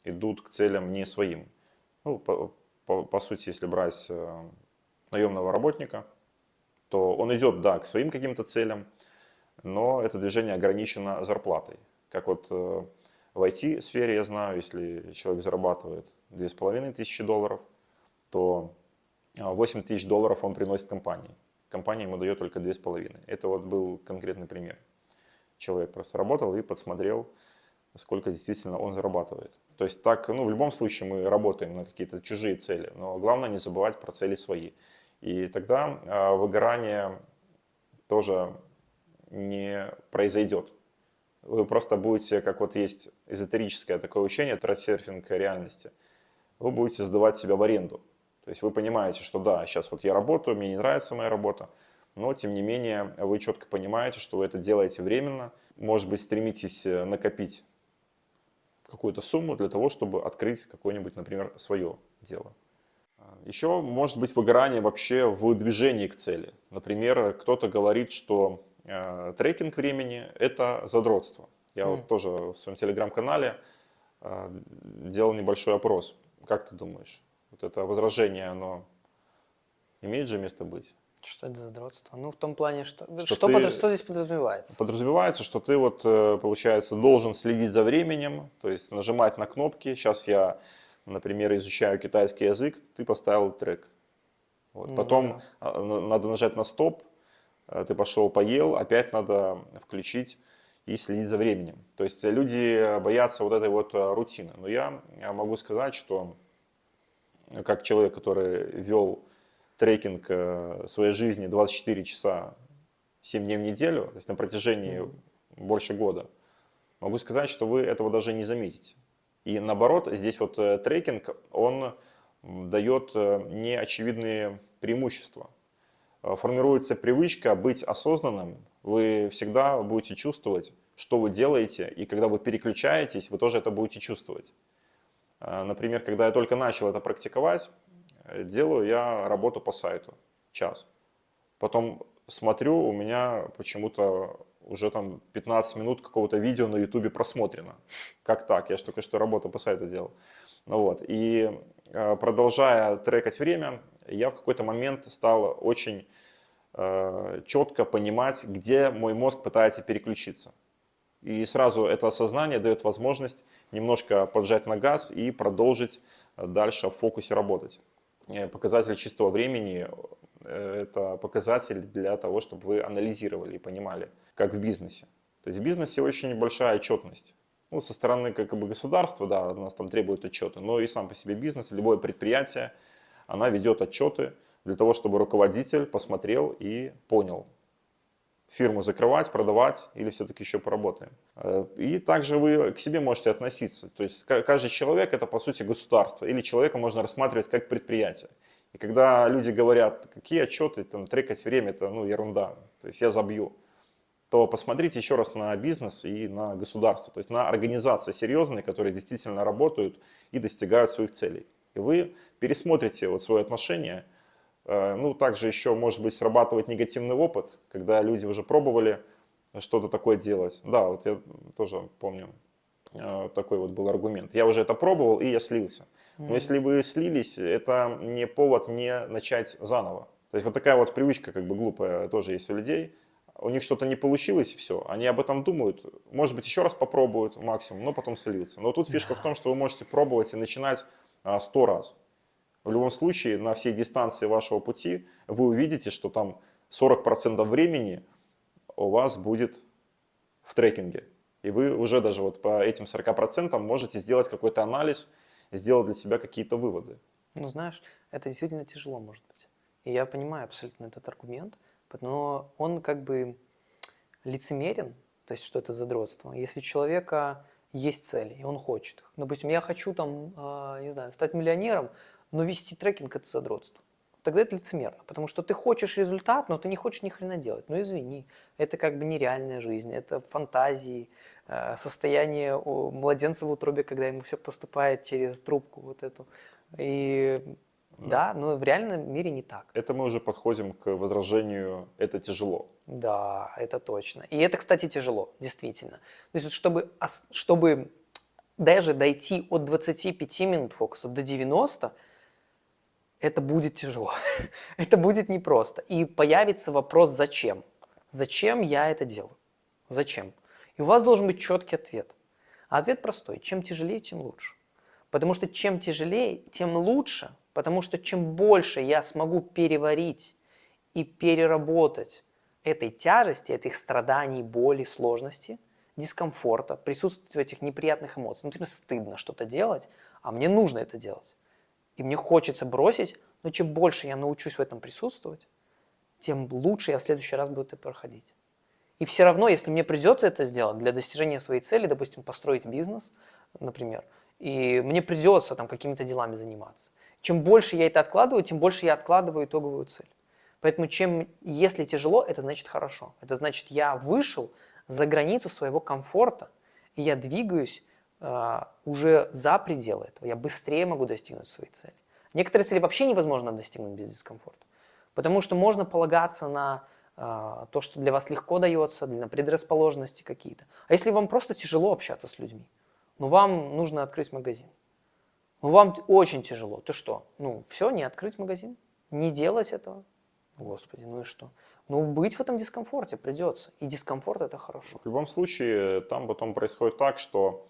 идут к целям не своим. Ну, по сути, если брать наемного работника, то он идет, да, к своим каким-то целям, но это движение ограничено зарплатой. Как вот в IT-сфере я знаю, если человек зарабатывает $2500, то 8 тысяч долларов он приносит компании. Компания ему дает только 2,5. Это вот был конкретный пример. Человек просто работал и подсмотрел, сколько действительно он зарабатывает. То есть так, ну, в любом случае мы работаем на какие-то чужие цели, но главное не забывать про цели свои. И тогда выгорание тоже не произойдет. Вы просто будете, как вот есть эзотерическое такое учение, трансерфинг реальности, вы будете сдавать себя в аренду. То есть вы понимаете, что да, сейчас вот я работаю, мне не нравится моя работа, но тем не менее вы четко понимаете, что вы это делаете временно. Может быть, стремитесь накопить какую-то сумму для того, чтобы открыть какое-нибудь, например, свое дело. Еще может быть выгорание вообще в движении к цели. Например, кто-то говорит, что трекинг времени – это задротство. Я вот тоже в своем телеграм-канале делал небольшой опрос. Как ты думаешь, вот это возражение, оно имеет же место быть? Что это за задротство? Ну, в том плане, что Что что здесь подразумевается? Подразумевается, что ты вот, получается, должен следить за временем, то есть нажимать на кнопки. Сейчас я, например, изучаю китайский язык, ты поставил трек. Вот. Ну Потом надо нажать на стоп, ты пошел поел, опять надо включить и следить за временем. То есть люди боятся вот этой вот рутины. Но я могу сказать, что как человек, который вел трекинг своей жизни 24 часа 7 дней в неделю, то есть на протяжении больше года, могу сказать, что вы этого даже не заметите. И наоборот, здесь вот трекинг, он дает неочевидные преимущества. Формируется привычка быть осознанным, вы всегда будете чувствовать, что вы делаете, и когда вы переключаетесь, вы тоже это будете чувствовать. Например, когда я только начал это практиковать, делаю я работу по сайту, час. Потом смотрю, у меня почему-то уже там 15 минут какого-то видео на ютубе просмотрено. Как так? Я же только что работу по сайту делал. Ну вот. И продолжая трекать время, я в какой-то момент стал очень четко понимать, где мой мозг пытается переключиться. И сразу это осознание дает возможность немножко поджать на газ и продолжить дальше в фокусе работать. Показатель чистого времени – это показатель для того, чтобы вы анализировали и понимали, как в бизнесе. То есть в бизнесе очень большая отчетность. Ну, со стороны как бы государства, да, нас там требуют отчеты, но и сам по себе бизнес, любое предприятие, она ведет отчеты для того, чтобы руководитель посмотрел и понял, фирму закрывать, продавать или все-таки еще поработаем. И также вы к себе можете относиться. То есть каждый человек это по сути государство. Или человека можно рассматривать как предприятие. И когда люди говорят, какие отчеты, там, трекать время, это ну, ерунда, то есть я забью, то посмотрите еще раз на бизнес и на государство. То есть на организации серьезные, которые действительно работают и достигают своих целей. И вы пересмотрите вот свое отношение. Ну, также еще, может быть, срабатывает негативный опыт, когда люди уже пробовали что-то такое делать. Да, вот я тоже помню, такой вот был аргумент. Я уже это пробовал, и я слился. Но если вы слились, это не повод не начать заново. То есть вот такая вот привычка как бы глупая тоже есть у людей. У них что-то не получилось, и все. Они об этом думают. Может быть, еще раз попробуют максимум, но потом сольются. Но тут фишка в том, что вы можете пробовать и начинать 100 раз. В любом случае, на всей дистанции вашего пути вы увидите, что там 40% времени у вас будет в трекинге. И вы уже даже вот по этим 40% можете сделать какой-то анализ, сделать для себя какие-то выводы. Ну, знаешь, это действительно тяжело может быть. И я понимаю абсолютно этот аргумент, но он как бы лицемерен, то есть что это задротство. Если у человека есть цели, и он хочет их. Допустим, я хочу там, не знаю, стать миллионером, но вести трекинг – это задротство. Тогда это лицемерно, потому что ты хочешь результат, но ты не хочешь ни хрена делать. Ну извини, это как бы нереальная жизнь, это фантазии, состояние у младенца в утробе, когда ему все поступает через трубку вот эту. И Да, но в реальном мире не так. Это мы уже подходим к возражению «это тяжело». Да, это точно. И это, кстати, тяжело, действительно. То есть, вот чтобы даже дойти от 25 минут фокуса до 90, это будет тяжело. Это будет непросто. И появится вопрос «зачем?». Зачем я это делаю? Зачем? И у вас должен быть четкий ответ. А ответ простой. Чем тяжелее, тем лучше. Потому что чем тяжелее, тем лучше. Потому что чем больше я смогу переварить и переработать этой тяжести, этих страданий, боли, сложности, дискомфорта, присутствия этих неприятных эмоций. Например, стыдно что-то делать, а мне нужно это делать. И мне хочется бросить, но чем больше я научусь в этом присутствовать, тем лучше я в следующий раз буду это проходить. И все равно, если мне придется это сделать для достижения своей цели, допустим, построить бизнес, например, и мне придется там какими-то делами заниматься. Чем больше я это откладываю, тем больше я откладываю итоговую цель. Поэтому если тяжело, это значит хорошо. Это значит, я вышел за границу своего комфорта, и я двигаюсь уже за пределы этого. Я быстрее могу достигнуть своей цели. Некоторые цели вообще невозможно достигнуть без дискомфорта. Потому что можно полагаться на то, что для вас легко дается, на предрасположенности какие-то. А если вам просто тяжело общаться с людьми, ну вам нужно открыть магазин, ну вам очень тяжело, то что? Ну все, не открыть магазин, не делать этого. Господи, ну и что? Ну быть в этом дискомфорте придется. И дискомфорт это хорошо. В любом случае, там потом происходит так, что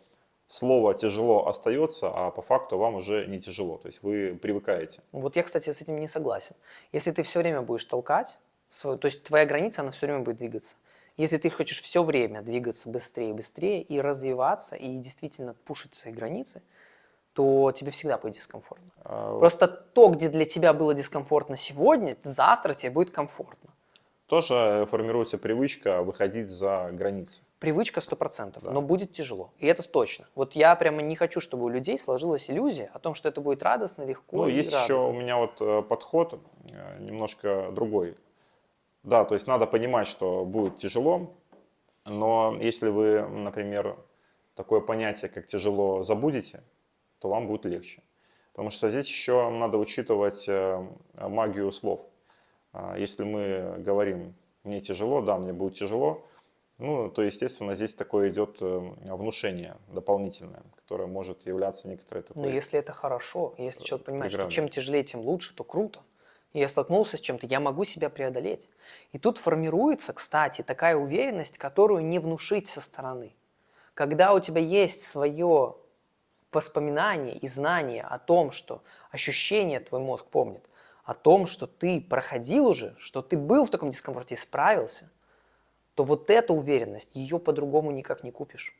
слово «тяжело» остается, а по факту вам уже не тяжело. То есть вы привыкаете. Вот я, кстати, с этим не согласен. Если ты все время будешь толкать, то есть твоя граница, она все время будет двигаться. Если ты хочешь все время двигаться быстрее и быстрее и развиваться, и действительно пушить свои границы, то тебе всегда будет дискомфортно. Просто то, где для тебя было дискомфортно сегодня, завтра тебе будет комфортно. Тоже формируется привычка выходить за границы. Привычка 100%, Да. но будет тяжело. И это точно. Вот я прямо не хочу, чтобы у людей сложилась иллюзия о том, что это будет радостно, легко Ну, и есть еще радуга. у меня вот подход немножко другой. Да, то есть надо понимать, что будет тяжело, но если вы, например, такое понятие, как тяжело, забудете, то вам будет легче. Потому что здесь еще надо учитывать магию слов. Если мы говорим «мне тяжело», да, мне будет тяжело, ну, то, естественно, здесь такое идет внушение дополнительное, которое может являться некоторой Но такой... если это хорошо, если человек понимает, что преградой. чем тяжелее, тем лучше, то круто. Я столкнулся с чем-то, я могу себя преодолеть. И тут формируется, кстати, такая уверенность, которую не внушить со стороны. Когда у тебя есть свое воспоминание и знание о том, что ощущение твой мозг помнит, о том, что ты проходил уже, что ты был в таком дискомфорте и справился, то вот эта уверенность, ее по-другому никак не купишь.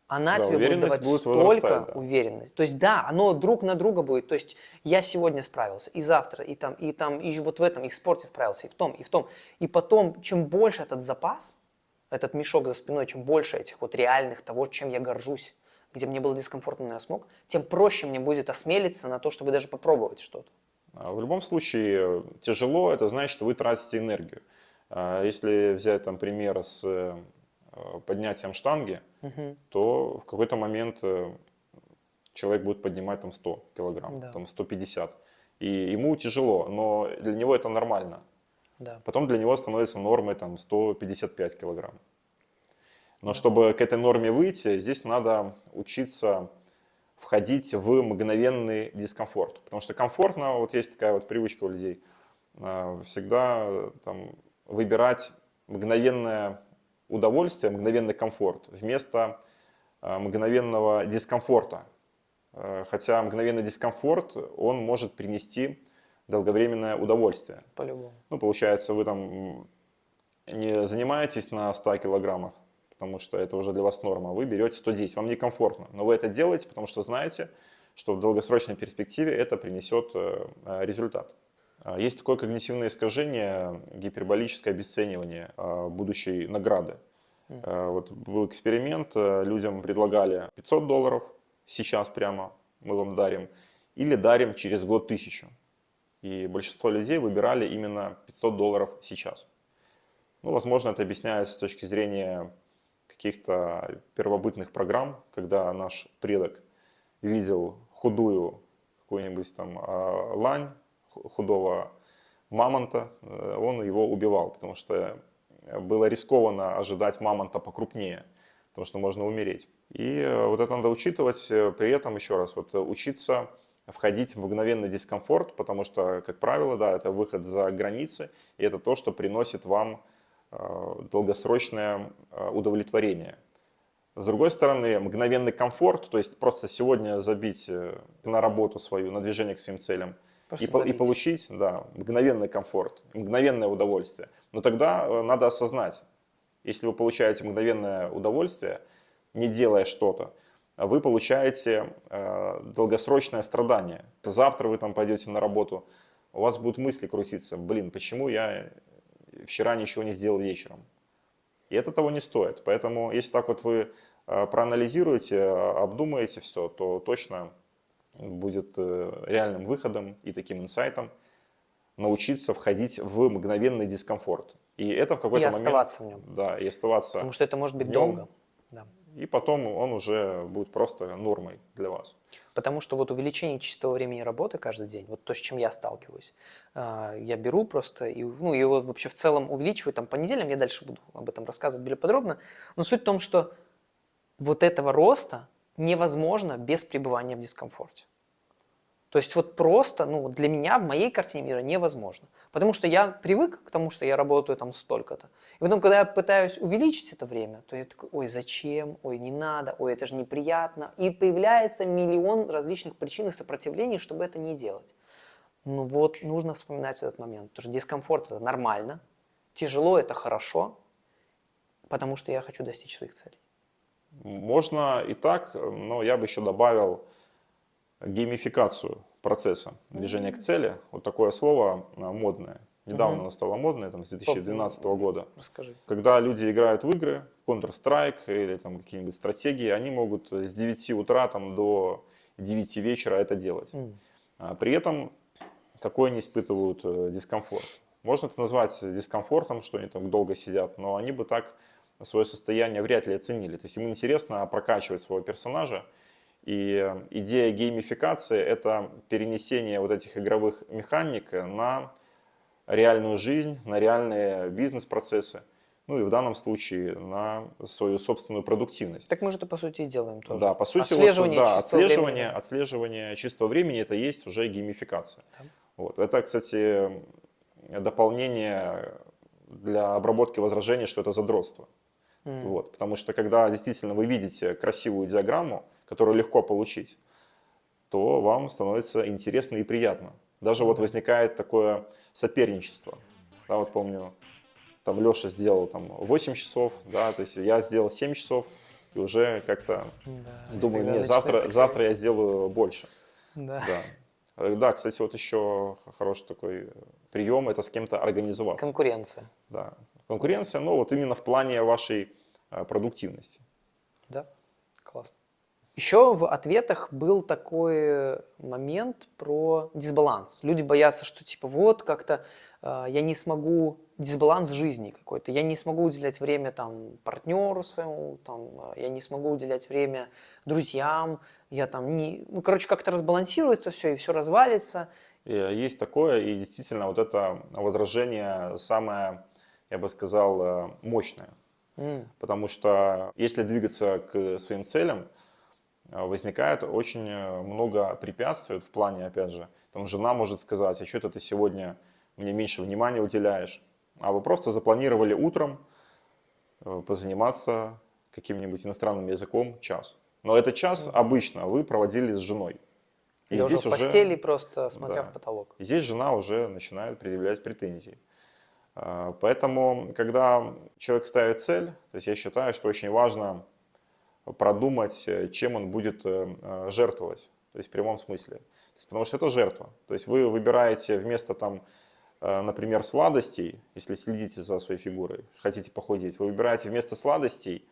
Она Да, тебе будет уверенность давать будет столько возрастать, да. уверенности. То есть да, оно друг на друга будет. То есть я сегодня справился, и завтра, и вот в этом, и в спорте справился, и в том, и в том. И потом, чем больше этот запас, этот мешок за спиной, чем больше этих вот реальных того, чем я горжусь, где мне было дискомфортно, но я смог, тем проще мне будет осмелиться на то, чтобы даже попробовать что-то. В любом случае, тяжело, это значит, что вы тратите энергию. Если взять там пример с поднятием штанги, то в какой-то момент человек будет поднимать там 100 килограмм, Да. там 150. И ему тяжело, но для него это нормально. Да. Потом для него становится нормой там 155 килограмм. Но чтобы к этой норме выйти, здесь надо учиться входить в мгновенный дискомфорт. Потому что комфортно, вот есть такая вот привычка у людей, всегда там, выбирать мгновенное удовольствие, мгновенный комфорт вместо мгновенного дискомфорта. Хотя мгновенный дискомфорт, он может принести долговременное удовольствие. По-любому. Ну, получается, вы там не занимаетесь на 100 килограммах, потому что это уже для вас норма, вы берете 110, вам некомфортно, но вы это делаете, потому что знаете, что в долгосрочной перспективе это принесет результат. Есть такое когнитивное искажение, гиперболическое обесценивание будущей награды. Вот был эксперимент, людям предлагали $500, сейчас прямо мы вам дарим, или дарим через год 1000. И большинство людей выбирали именно $500 сейчас. Ну, возможно, это объясняется с точки зрения каких-то первобытных программ, когда наш предок видел худую какую-нибудь там лань, худого мамонта, он его убивал, потому что было рискованно ожидать мамонта покрупнее, потому что можно умереть. И вот это надо учитывать, при этом, еще раз, вот учиться входить в мгновенный дискомфорт, потому что, как правило, да, это выход за границы, и это то, что приносит вам долгосрочное удовлетворение. С другой стороны, мгновенный комфорт, то есть просто сегодня забить на работу свою, на движение к своим целям, и получить, да, мгновенный комфорт, мгновенное удовольствие. Но тогда надо осознать, если вы получаете мгновенное удовольствие, не делая что-то, вы получаете долгосрочное страдание. Завтра вы там пойдете на работу, у вас будут мысли крутиться: блин, почему я вчера ничего не сделал вечером? И это того не стоит. Поэтому, если так вот вы проанализируете, обдумаете все, то точно будет реальным выходом и таким инсайтом научиться входить в мгновенный дискомфорт. И это в какой-то момент... оставаться в нем. Да, и оставаться Потому что это может быть в нем, долго. Да. И потом он уже будет просто нормой для вас. Потому что вот увеличение чистого времени работы каждый день, вот то, с чем я сталкиваюсь, я беру просто и, ну, его вообще в целом увеличиваю там по неделям, я дальше буду об этом рассказывать более подробно, но суть в том, что вот этого роста невозможно без пребывания в дискомфорте. То есть вот просто, ну, для меня в моей картине мира невозможно. Потому что я привык к тому, что я работаю там столько-то. И потом, когда я пытаюсь увеличить это время, то я такой: ой, зачем, ой, не надо, ой, это же неприятно. И появляется миллион различных причин и сопротивлений, чтобы это не делать. Ну вот, нужно вспоминать этот момент. Потому что дискомфорт – это нормально, тяжело – это хорошо, потому что я хочу достичь своих целей. Можно и так, но я бы еще добавил геймификацию процесса движения к цели. Вот такое слово модное. Недавно оно стало модное, там, с 2012 года. Расскажи. Когда люди играют в игры, Counter-Strike или там какие-нибудь стратегии, они могут с 9 утра там, до 9 вечера это делать. При этом какой они испытывают дискомфорт. Можно это назвать дискомфортом, что они там долго сидят, но они бы так свое состояние вряд ли оценили. То есть им интересно прокачивать своего персонажа. И идея геймификации – это перенесение вот этих игровых механик на реальную жизнь, на реальные бизнес-процессы. Ну и в данном случае на свою собственную продуктивность. Так мы же это по сути и делаем тоже. Да, по сути, отслеживание, вот, да, чистого времени. отслеживание чистого времени – это есть уже геймификация. Да. Вот. Это, кстати, дополнение для обработки возражений, что это задротство. Вот. Потому что когда действительно вы видите красивую диаграмму, которую легко получить, то вам становится интересно и приятно. Даже вот возникает такое соперничество. Да, вот помню, там Леша сделал там 8 часов, да, то есть я сделал 7 часов, и уже как-то думаю, не, завтра я сделаю больше. Да. Да. Да, кстати, вот еще хороший такой прием – это с кем-то организоваться. Конкуренция. Да. Конкуренция, но вот именно в плане вашей продуктивности. Да, классно. Еще в ответах был такой момент про дисбаланс. Люди боятся, что типа вот как-то я не смогу, дисбаланс жизни какой-то, я не смогу уделять время там партнеру своему, там, я не смогу уделять время друзьям, я там не, ну короче как-то разбалансируется все и все развалится. Есть такое, и действительно вот это возражение самое, я бы сказал, мощное. Потому что если двигаться к своим целям, возникает очень много препятствий в плане, опять же, там жена может сказать: а что это ты сегодня мне меньше внимания уделяешь? А вы просто запланировали утром позаниматься каким-нибудь иностранным языком час. Но этот час обычно вы проводили с женой. И Лежа здесь в постели, просто смотря в потолок. И здесь жена уже начинает предъявлять претензии. Поэтому, когда человек ставит цель, то есть я считаю, что очень важно продумать, чем он будет жертвовать, то есть в прямом смысле. Потому что это жертва. То есть вы выбираете вместо, там, например, сладостей, если следите за своей фигурой, хотите похудеть, вы выбираете вместо сладостей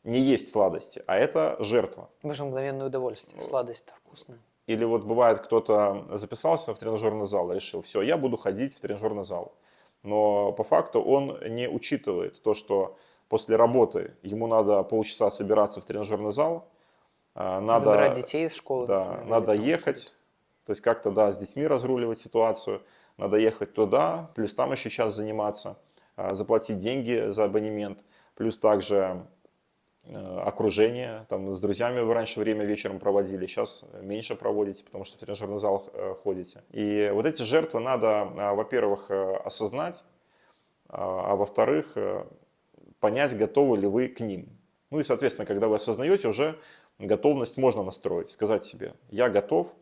не есть сладости, а это жертва. Вы же мгновенное удовольствие, сладость-то вкусная. Или вот бывает, кто-то записался в тренажерный зал, решил: все, я буду ходить в тренажерный зал. Но по факту он не учитывает то, что после работы ему надо полчаса собираться в тренажерный зал, надо забирать детей из школы. Да, надо ехать, То есть как-то, да, с детьми разруливать ситуацию, надо ехать туда, плюс там еще час заниматься, заплатить деньги за абонемент, плюс также окружение, там с друзьями вы раньше время вечером проводили, сейчас меньше проводите, потому что в тренажерный зал ходите. И вот эти жертвы надо, во-первых, осознать, а во-вторых, понять, готовы ли вы к ним. Ну и, соответственно, когда вы осознаете, уже готовность можно настроить, сказать себе, я готов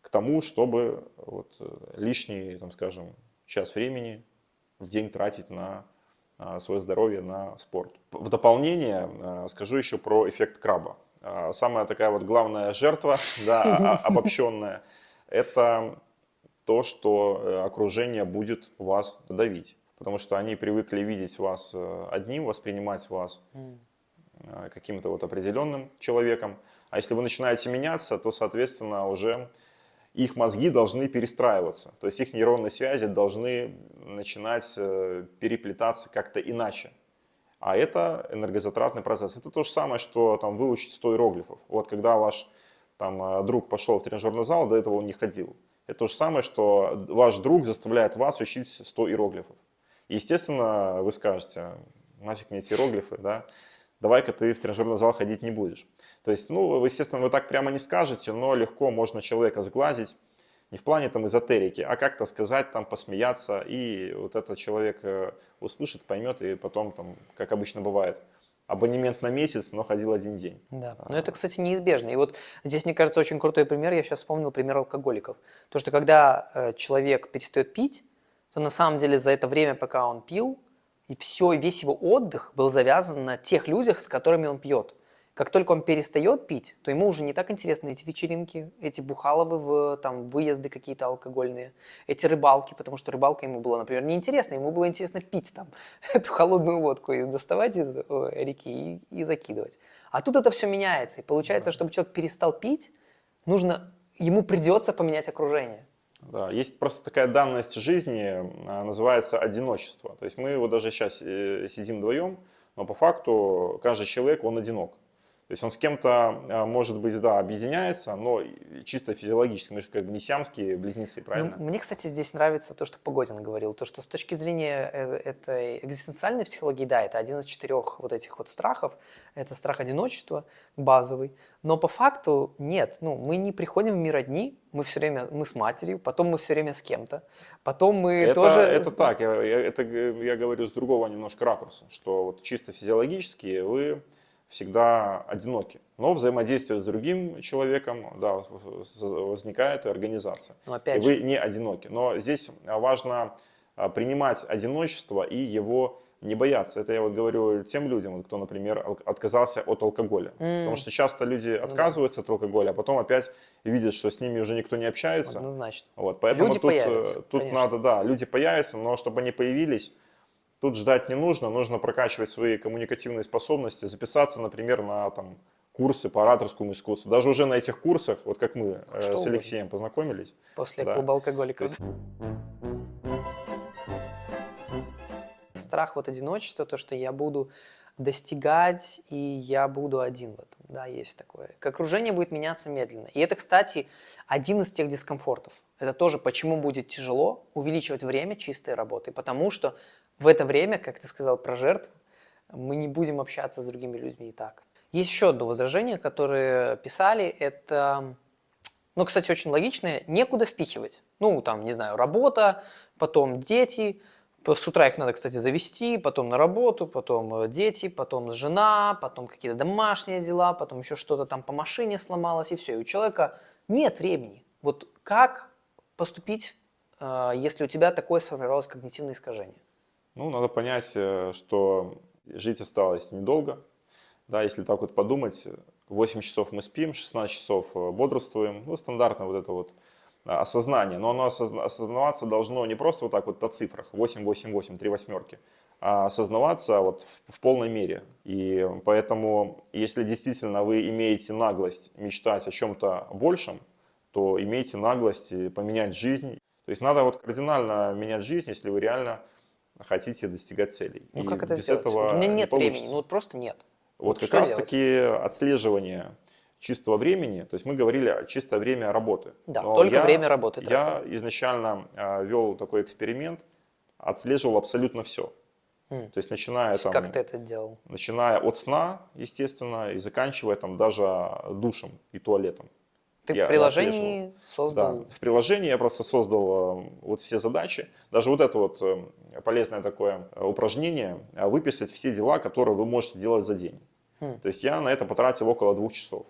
к тому, чтобы вот лишний, там, скажем, час времени в день тратить на свое здоровье, на спорт. В дополнение скажу еще про эффект краба. Самая такая вот главная жертва, да, обобщенная, это то, что окружение будет вас давить. Потому что они привыкли видеть вас одним, воспринимать вас каким-то вот определенным человеком. А если вы начинаете меняться, то, соответственно, уже их мозги должны перестраиваться. То есть их нейронные связи должны начинать переплетаться как-то иначе. А это энергозатратный процесс. Это то же самое, что там, выучить 100 иероглифов. Вот когда ваш там, друг пошел в тренажерный зал, до этого он не ходил. Это то же самое, что ваш друг заставляет вас учить 100 иероглифов. Естественно, вы скажете, нафиг мне эти иероглифы, да? Давай-ка ты в тренажерный зал ходить не будешь. То есть, ну, естественно, вы так прямо не скажете, но легко можно человека сглазить. Не в плане там эзотерики, а как-то сказать, там, посмеяться. И вот этот человек услышит, поймет, и потом, там, как обычно бывает, абонемент на месяц, но ходил один день. Да, но это, кстати, неизбежно. И вот здесь, мне кажется, очень крутой пример. Я сейчас вспомнил пример алкоголиков. То, что когда человек перестает пить, то на самом деле за это время, пока он пил, и весь его отдых был завязан на тех людях, с которыми он пьет. Как только он перестает пить, то ему уже не так интересны эти вечеринки, эти бухаловы, там, выезды какие-то алкогольные, эти рыбалки, потому что рыбалка ему была, например, неинтересна, ему было интересно пить там эту холодную водку и доставать из реки и закидывать. А тут это все меняется, и получается, чтобы человек перестал пить, ему придется поменять окружение. Да, есть просто такая данность жизни, называется одиночество. То есть мы вот даже сейчас сидим вдвоем, но по факту каждый человек, он одинок. То есть он с кем-то, может быть, да, объединяется, но чисто физиологически, мы же как бы не сиамские близнецы, правильно? Мне, кстати, здесь нравится то, что Погодин говорил, то, что с точки зрения этой экзистенциальной психологии, да, это один из 4 вот этих вот страхов, это страх одиночества базовый, но по факту нет, мы не приходим в мир одни, мы с матерью, потом мы все время с кем-то, потом мы Это так, я говорю с другого немножко ракурса, что вот чисто физиологически вы всегда одиноки. Но взаимодействие с другим человеком, да, возникает и организация. И вы не одиноки. Но здесь важно принимать одиночество и его не бояться. Это я вот говорю тем людям, кто, например, отказался от алкоголя. Потому что часто люди отказываются от алкоголя, а потом опять видят, что с ними уже никто не общается. Однозначно. Вот, поэтому люди появятся, тут надо, да, люди появятся, но чтобы они появились, тут ждать не нужно, нужно прокачивать свои коммуникативные способности, записаться, например, на там, курсы по ораторскому искусству. Даже уже на этих курсах, вот как мы с Алексеем познакомились. После клуба алкоголиков. Страх вот одиночества, то, что я буду достигать, и я буду один в этом. Да, есть такое. Окружение будет меняться медленно. И это, кстати, один из тех дискомфортов. Это тоже, почему будет тяжело увеличивать время чистой работы. Потому что в это время, как ты сказал про жертву, мы не будем общаться с другими людьми и так. Есть еще одно возражение, которое писали, это, кстати, очень логичное, некуда впихивать. Там, не знаю, работа, потом дети, с утра их надо, кстати, завести, потом на работу, потом дети, потом жена, потом какие-то домашние дела, потом еще что-то там по машине сломалось, и все. И у человека нет времени. Вот как поступить, если у тебя такое сформировалось когнитивное искажение? Надо понять, что жить осталось недолго. Да, если так вот подумать, 8 часов мы спим, 16 часов бодрствуем. Стандартно вот это вот осознание. Но оно осознаваться должно не просто вот так вот на цифрах, 8, 8, 8, 3 восьмерки, а осознаваться вот в полной мере. И поэтому, если действительно вы имеете наглость мечтать о чем-то большем, то имейте наглость поменять жизнь. То есть надо вот кардинально менять жизнь, если вы реально хотите достигать целей. Как это без сделать? этого У меня нет не получится. времени, просто нет. Вот как раз таки отслеживание чистого времени, то есть мы говорили о чистое время работы. Да, Но только время работы Я трекали. изначально вел такой эксперимент, отслеживал абсолютно все. М. То есть начиная Как ты это делал? начиная от сна, естественно, и заканчивая там даже душем и туалетом. Ты в Я отслеживал. приложении Да, создал... в приложении я просто создал вот все задачи. Даже вот это вот полезное такое упражнение, выписать все дела, которые вы можете делать за день. Хм. То есть я на это потратил около 2 часов.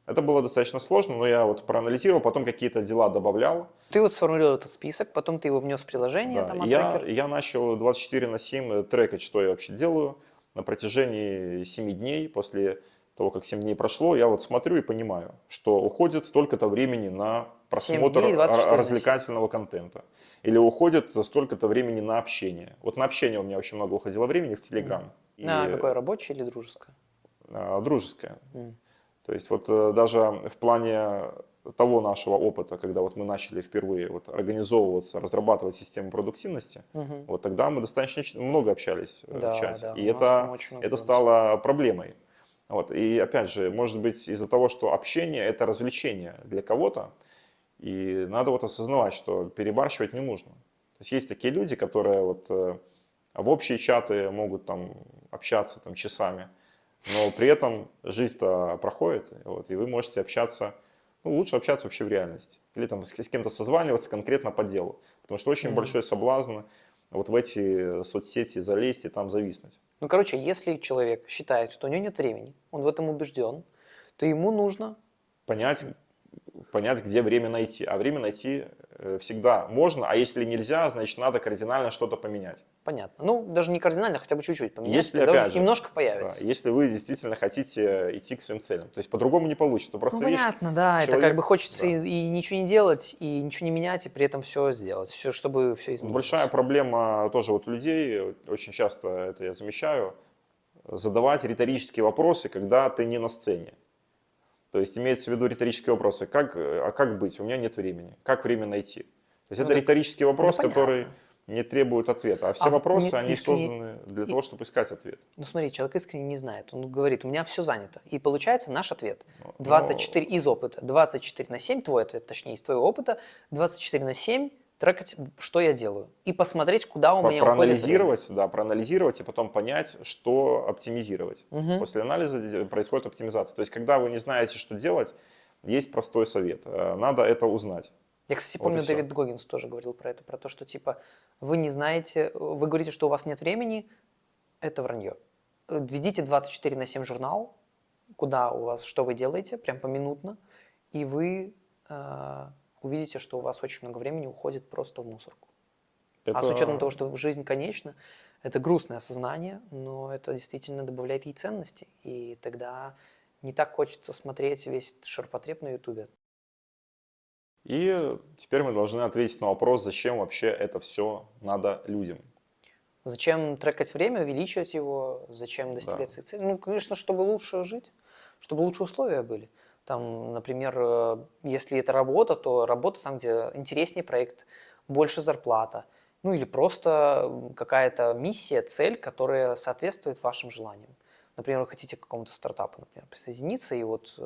Это было достаточно сложно, но я вот проанализировал, потом какие-то дела добавлял. Ты вот сформулировал этот список, потом ты его внес в приложение, Да. там, И трекер. я начал 24/7 трекать, что я вообще делаю. На протяжении 7 дней, после того, как 7 дней прошло, я вот смотрю и понимаю, что уходит столько-то времени на 7 просмотр дней, 24/7. развлекательного контента. Или уходит столько-то времени на общение. Вот на общение у меня очень много уходило времени в Telegram. На И какое, рабочее или дружеское? дружеское. М. То есть вот даже в плане того нашего опыта, когда вот мы начали впервые вот организовываться, разрабатывать систему продуктивности, Мгм. вот тогда мы достаточно много общались в Да, чате. да, И у нас там очень много это было. стало проблемой. Вот. И опять же, может быть из-за того, что общение – это развлечение для кого-то, и надо вот осознавать, что перебарщивать не нужно. То есть есть такие люди, которые вот в общие чаты могут там общаться там часами, но при этом жизнь-то проходит, вот, и вы можете общаться, ну, лучше общаться вообще в реальности. Или там с кем-то созваниваться конкретно по делу. Потому что очень большой соблазн вот в эти соцсети залезть и там зависнуть. Ну, короче, если человек считает, что у него нет времени, он в этом убежден, то ему нужно... Понять, понять, где время найти. А время найти всегда можно, а если нельзя, значит надо кардинально что-то поменять. Понятно. Ну, даже не кардинально, хотя бы чуть-чуть поменять, Если, тогда уже опять же, немножко да, появится. если вы действительно хотите идти к своим целям. То есть по-другому не получится. Ну, Просто видишь, понятно, да, это как бы человек, хочется да. и ничего не делать, и ничего не менять, и при этом все сделать, все, чтобы все изменилось. Большая проблема тоже вот людей, очень часто это я замечаю, задавать риторические вопросы, когда ты не на сцене. То есть имеется в виду риторические вопросы, а как быть, у меня нет времени, как время найти. То есть Ну, это так, риторический вопрос, да который понятно. не требует ответа. А все вопросы, они Искренне... созданы для и- того, чтобы искать ответ. Ну, смотри, человек искренне не знает. Он говорит, у меня все занято. И получается наш ответ. Но 24 из опыта. 24/7, твой ответ, точнее, из твоего опыта. 24/7 трекать, что я делаю. И посмотреть, куда у меня уходит время. проанализировать, да, проанализировать и потом понять, что оптимизировать. Мгм. После анализа происходит оптимизация. То есть, когда вы не знаете, что делать, есть простой совет. Надо это узнать. Я, кстати, Вот и помню, всё. Дэвид Гоггинс тоже говорил про это, про то, что типа вы не знаете, вы говорите, что у вас нет времени, это вранье. Введите 24/7 журнал, куда у вас, что вы делаете, прям поминутно, и вы увидите, что у вас очень много времени уходит просто в мусорку. А с учетом того, Это что жизнь конечна, это грустное осознание, но это действительно добавляет ей ценности, и тогда не так хочется смотреть весь ширпотреб на Ютубе. И теперь мы должны ответить на вопрос, зачем вообще это все надо людям. Зачем трекать время, увеличивать его, зачем достигать Да. своих целей? Ну, конечно, чтобы лучше жить, чтобы лучше условия были. Там, например, если это работа, то работа там, где интереснее проект, больше зарплата. Ну или просто какая-то миссия, цель, которая соответствует вашим желаниям. Например, вы хотите к какому-то стартапу, например, присоединиться, и вот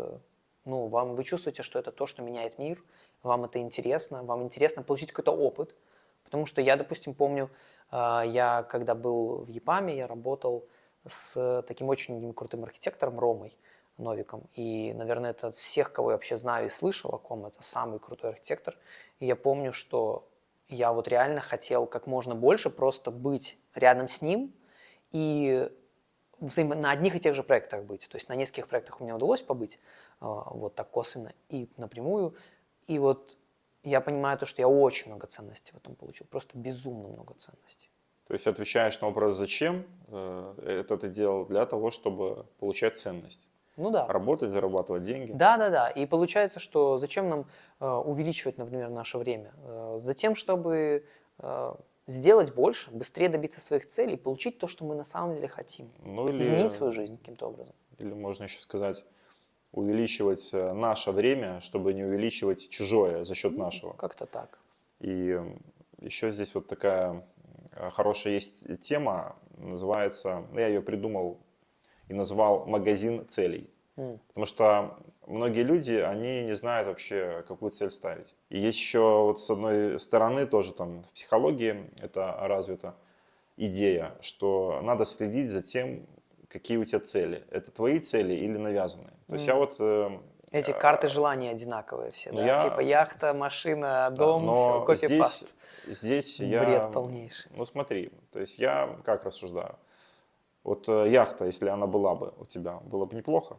ну, вы чувствуете, что это то, что меняет мир, вам это интересно, вам интересно получить какой-то опыт. Потому что я, допустим, помню, я когда был в ЕПАМе, я работал с таким очень крутым архитектором Ромой Новиком. И, наверное, это всех, кого я вообще знаю и слышал о ком, это самый крутой архитектор. И я помню, что я вот реально хотел как можно больше просто быть рядом с ним и на одних и тех же проектах быть. То есть на нескольких проектах у меня удалось побыть, вот так косвенно и напрямую. И вот я понимаю то, что я очень много ценностей в этом получил, просто безумно много ценностей. То есть отвечаешь на вопрос, зачем это ты делал, для того, чтобы получать ценность. Ну да. Работать, зарабатывать деньги. Да. И получается, что зачем нам увеличивать, например, наше время? Затем, чтобы сделать больше, быстрее добиться своих целей, получить то, что мы на самом деле хотим. Ну Изменить свою жизнь каким-то образом. или можно еще сказать, увеличивать наше время, чтобы не увеличивать чужое за счет нашего. Как-то так. И еще здесь вот такая хорошая есть тема, называется, я ее придумал и назвал «Магазин целей». Потому что многие люди, они не знают вообще, какую цель ставить. И есть еще вот с одной стороны тоже там в психологии это развито идея, что надо следить за тем, какие у тебя цели. Это твои цели или навязанные. То есть я вот... Эти карты желаний одинаковые все, ну, да? я- Типа яхта, машина, да, дом, все, но кофе, здесь, паст. здесь Бред я... полнейший. Ну смотри, то есть я как рассуждаю. Вот яхта, если она была бы у тебя, было бы неплохо.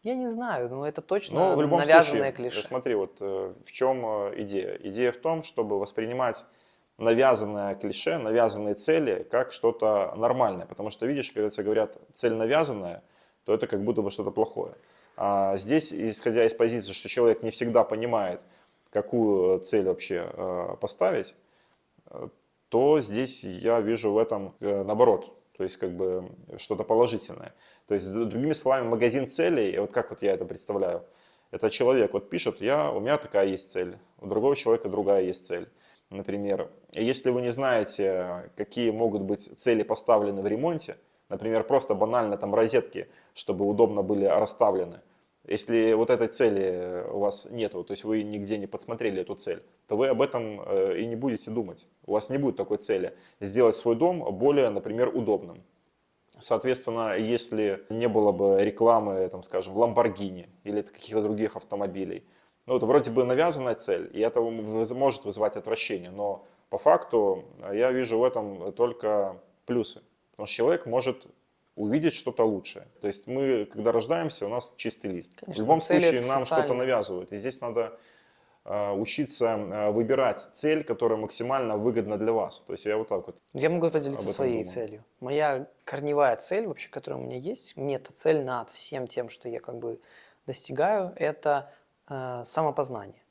Я не знаю, но это точно Но в любом навязанное случае, клише. смотри, вот в чем идея? Идея в том, чтобы воспринимать навязанное клише, навязанные цели как что-то нормальное. Потому что, видишь, когда тебе говорят цель навязанная, то это как будто бы что-то плохое. А здесь, исходя из позиции, что человек не всегда понимает, какую цель вообще поставить, то здесь я вижу в этом наоборот, то есть как бы что-то положительное. То есть, другими словами, магазин целей, и вот как вот я это представляю, это человек вот пишет, у меня такая есть цель, у другого человека другая есть цель. Например, если вы не знаете, какие могут быть цели поставлены в ремонте, например, просто банально там розетки, чтобы удобно были расставлены, если вот этой цели у вас нету, то есть вы нигде не подсмотрели эту цель, то вы об этом и не будете думать. У вас не будет такой цели сделать свой дом более, например, удобным. Соответственно, если не было бы рекламы, там, скажем, Lamborghini или каких-то других автомобилей, ну, это вроде бы навязанная цель, и это может вызывать отвращение, но по факту я вижу в этом только плюсы. Потому что человек может увидеть что-то лучшее. То есть мы, когда рождаемся, у нас чистый лист. Конечно, В любом цели случае это нам что-то социальные. навязывают. И здесь надо учиться выбирать цель, которая максимально выгодна для вас. То есть я вот так вот Я могу об поделиться этом своей думаю. целью. Моя корневая цель, вообще, которая у меня есть, мета-цель над всем тем, что я как бы достигаю, это самопознание.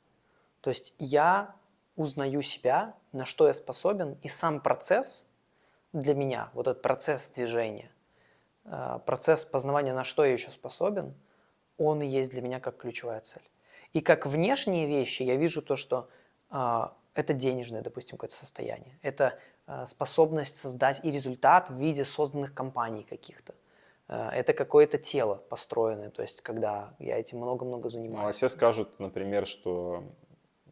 То есть я узнаю себя, на что я способен, и сам процесс для меня, вот этот процесс движения, процесс познавания, на что я еще способен, он и есть для меня как ключевая цель. И как внешние вещи я вижу то, что это денежное, допустим, какое-то состояние, это способность создать и результат в виде созданных компаний каких-то. Это какое-то тело построенное, то есть когда я этим много-много Ну, а занимаюсь. все скажут, например, что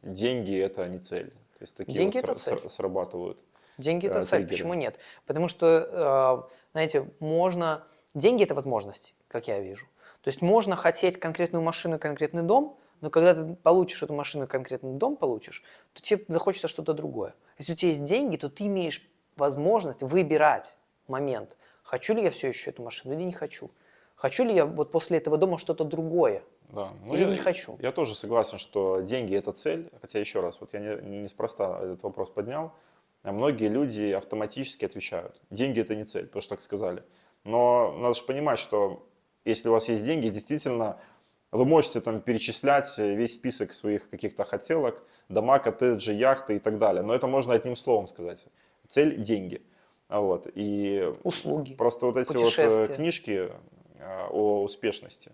деньги это не цель. То есть такие вот Деньги – это цель. срабатывают Деньги – это цель. триггеры. Почему нет? Потому что, знаете, можно... Деньги – это возможности, как я вижу. То есть можно хотеть конкретную машину, конкретный дом, но когда ты получишь эту машину, конкретный дом получишь, то тебе захочется что-то другое. Если у тебя есть деньги, то ты имеешь возможность выбирать момент. Хочу ли я все еще эту машину или не хочу? Хочу ли я вот после этого дома что-то другое? Да. Ну, Или не хочу? Я тоже согласен, что деньги это цель. Хотя еще раз, вот я неспроста этот вопрос поднял. А многие люди автоматически отвечают, деньги это не цель, потому что так сказали. Но надо же понимать, что если у вас есть деньги, действительно, вы можете там перечислять весь список своих каких-то хотелок, дома, коттеджи, яхты и так далее. Но это можно одним словом сказать. Цель – деньги. Вот. И Услуги, просто вот эти вот путешествия. книжки о успешности,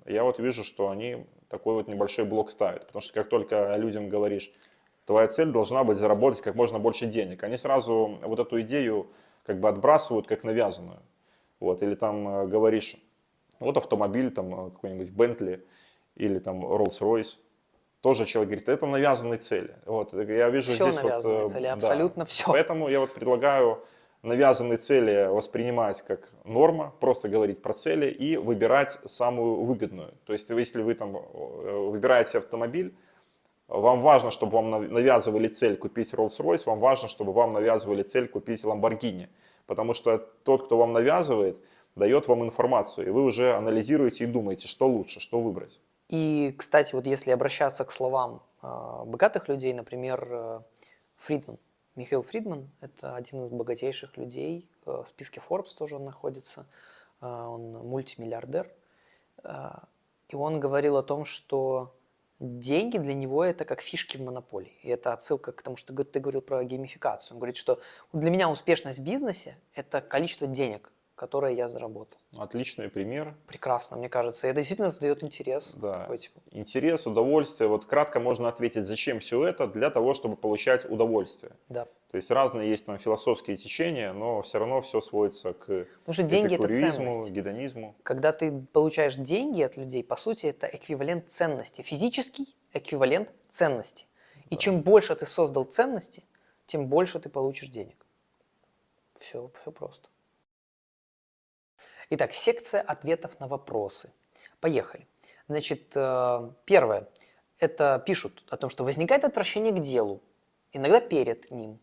я вот вижу, что они такой вот небольшой блок ставят. Потому что как только людям говоришь, твоя цель должна быть заработать как можно больше денег, они сразу вот эту идею как бы отбрасывают как навязанную. Вот. Или там говоришь, вот автомобиль, там какой-нибудь Bentley или там Rolls-Royce. Тоже человек говорит, это навязанные цели. Вот. Я вижу Все здесь вот, навязанные цели, да. абсолютно все. Поэтому я вот предлагаю навязанные цели воспринимать как норма, просто говорить про цели и выбирать самую выгодную. То есть, если вы там выбираете автомобиль, вам важно, чтобы вам навязывали цель купить Rolls-Royce, вам важно, чтобы вам навязывали цель купить Lamborghini. Потому что тот, кто вам навязывает, дает вам информацию, и вы уже анализируете и думаете, что лучше, что выбрать. И, кстати, вот если обращаться к словам богатых людей, например, Фридман. Михаил Фридман – это один из богатейших людей, в списке Forbes тоже он находится, он мультимиллиардер. И он говорил о том, что деньги для него – это как фишки в монополии. И это отсылка к тому, что ты говорил про геймификацию. Он говорит, что для меня успешность в бизнесе – это количество денег, которые я заработал. Отличный пример. Прекрасно, мне кажется. И это действительно создает интерес. Да. Такой, типа. Интерес, удовольствие. Вот кратко можно ответить, зачем все это? Для того, чтобы получать удовольствие. Да. То есть разные есть там философские течения, но все равно все сводится к Потому что деньги – это эпикуризму, ценность. гедонизму. Когда ты получаешь деньги от людей, по сути, это эквивалент ценности. Физический эквивалент ценности. И чем больше ты создал ценности, тем больше ты получишь денег. Все просто. Итак, секция ответов на вопросы. Поехали. Значит, первое. Это пишут о том, что возникает отвращение к делу, иногда перед ним,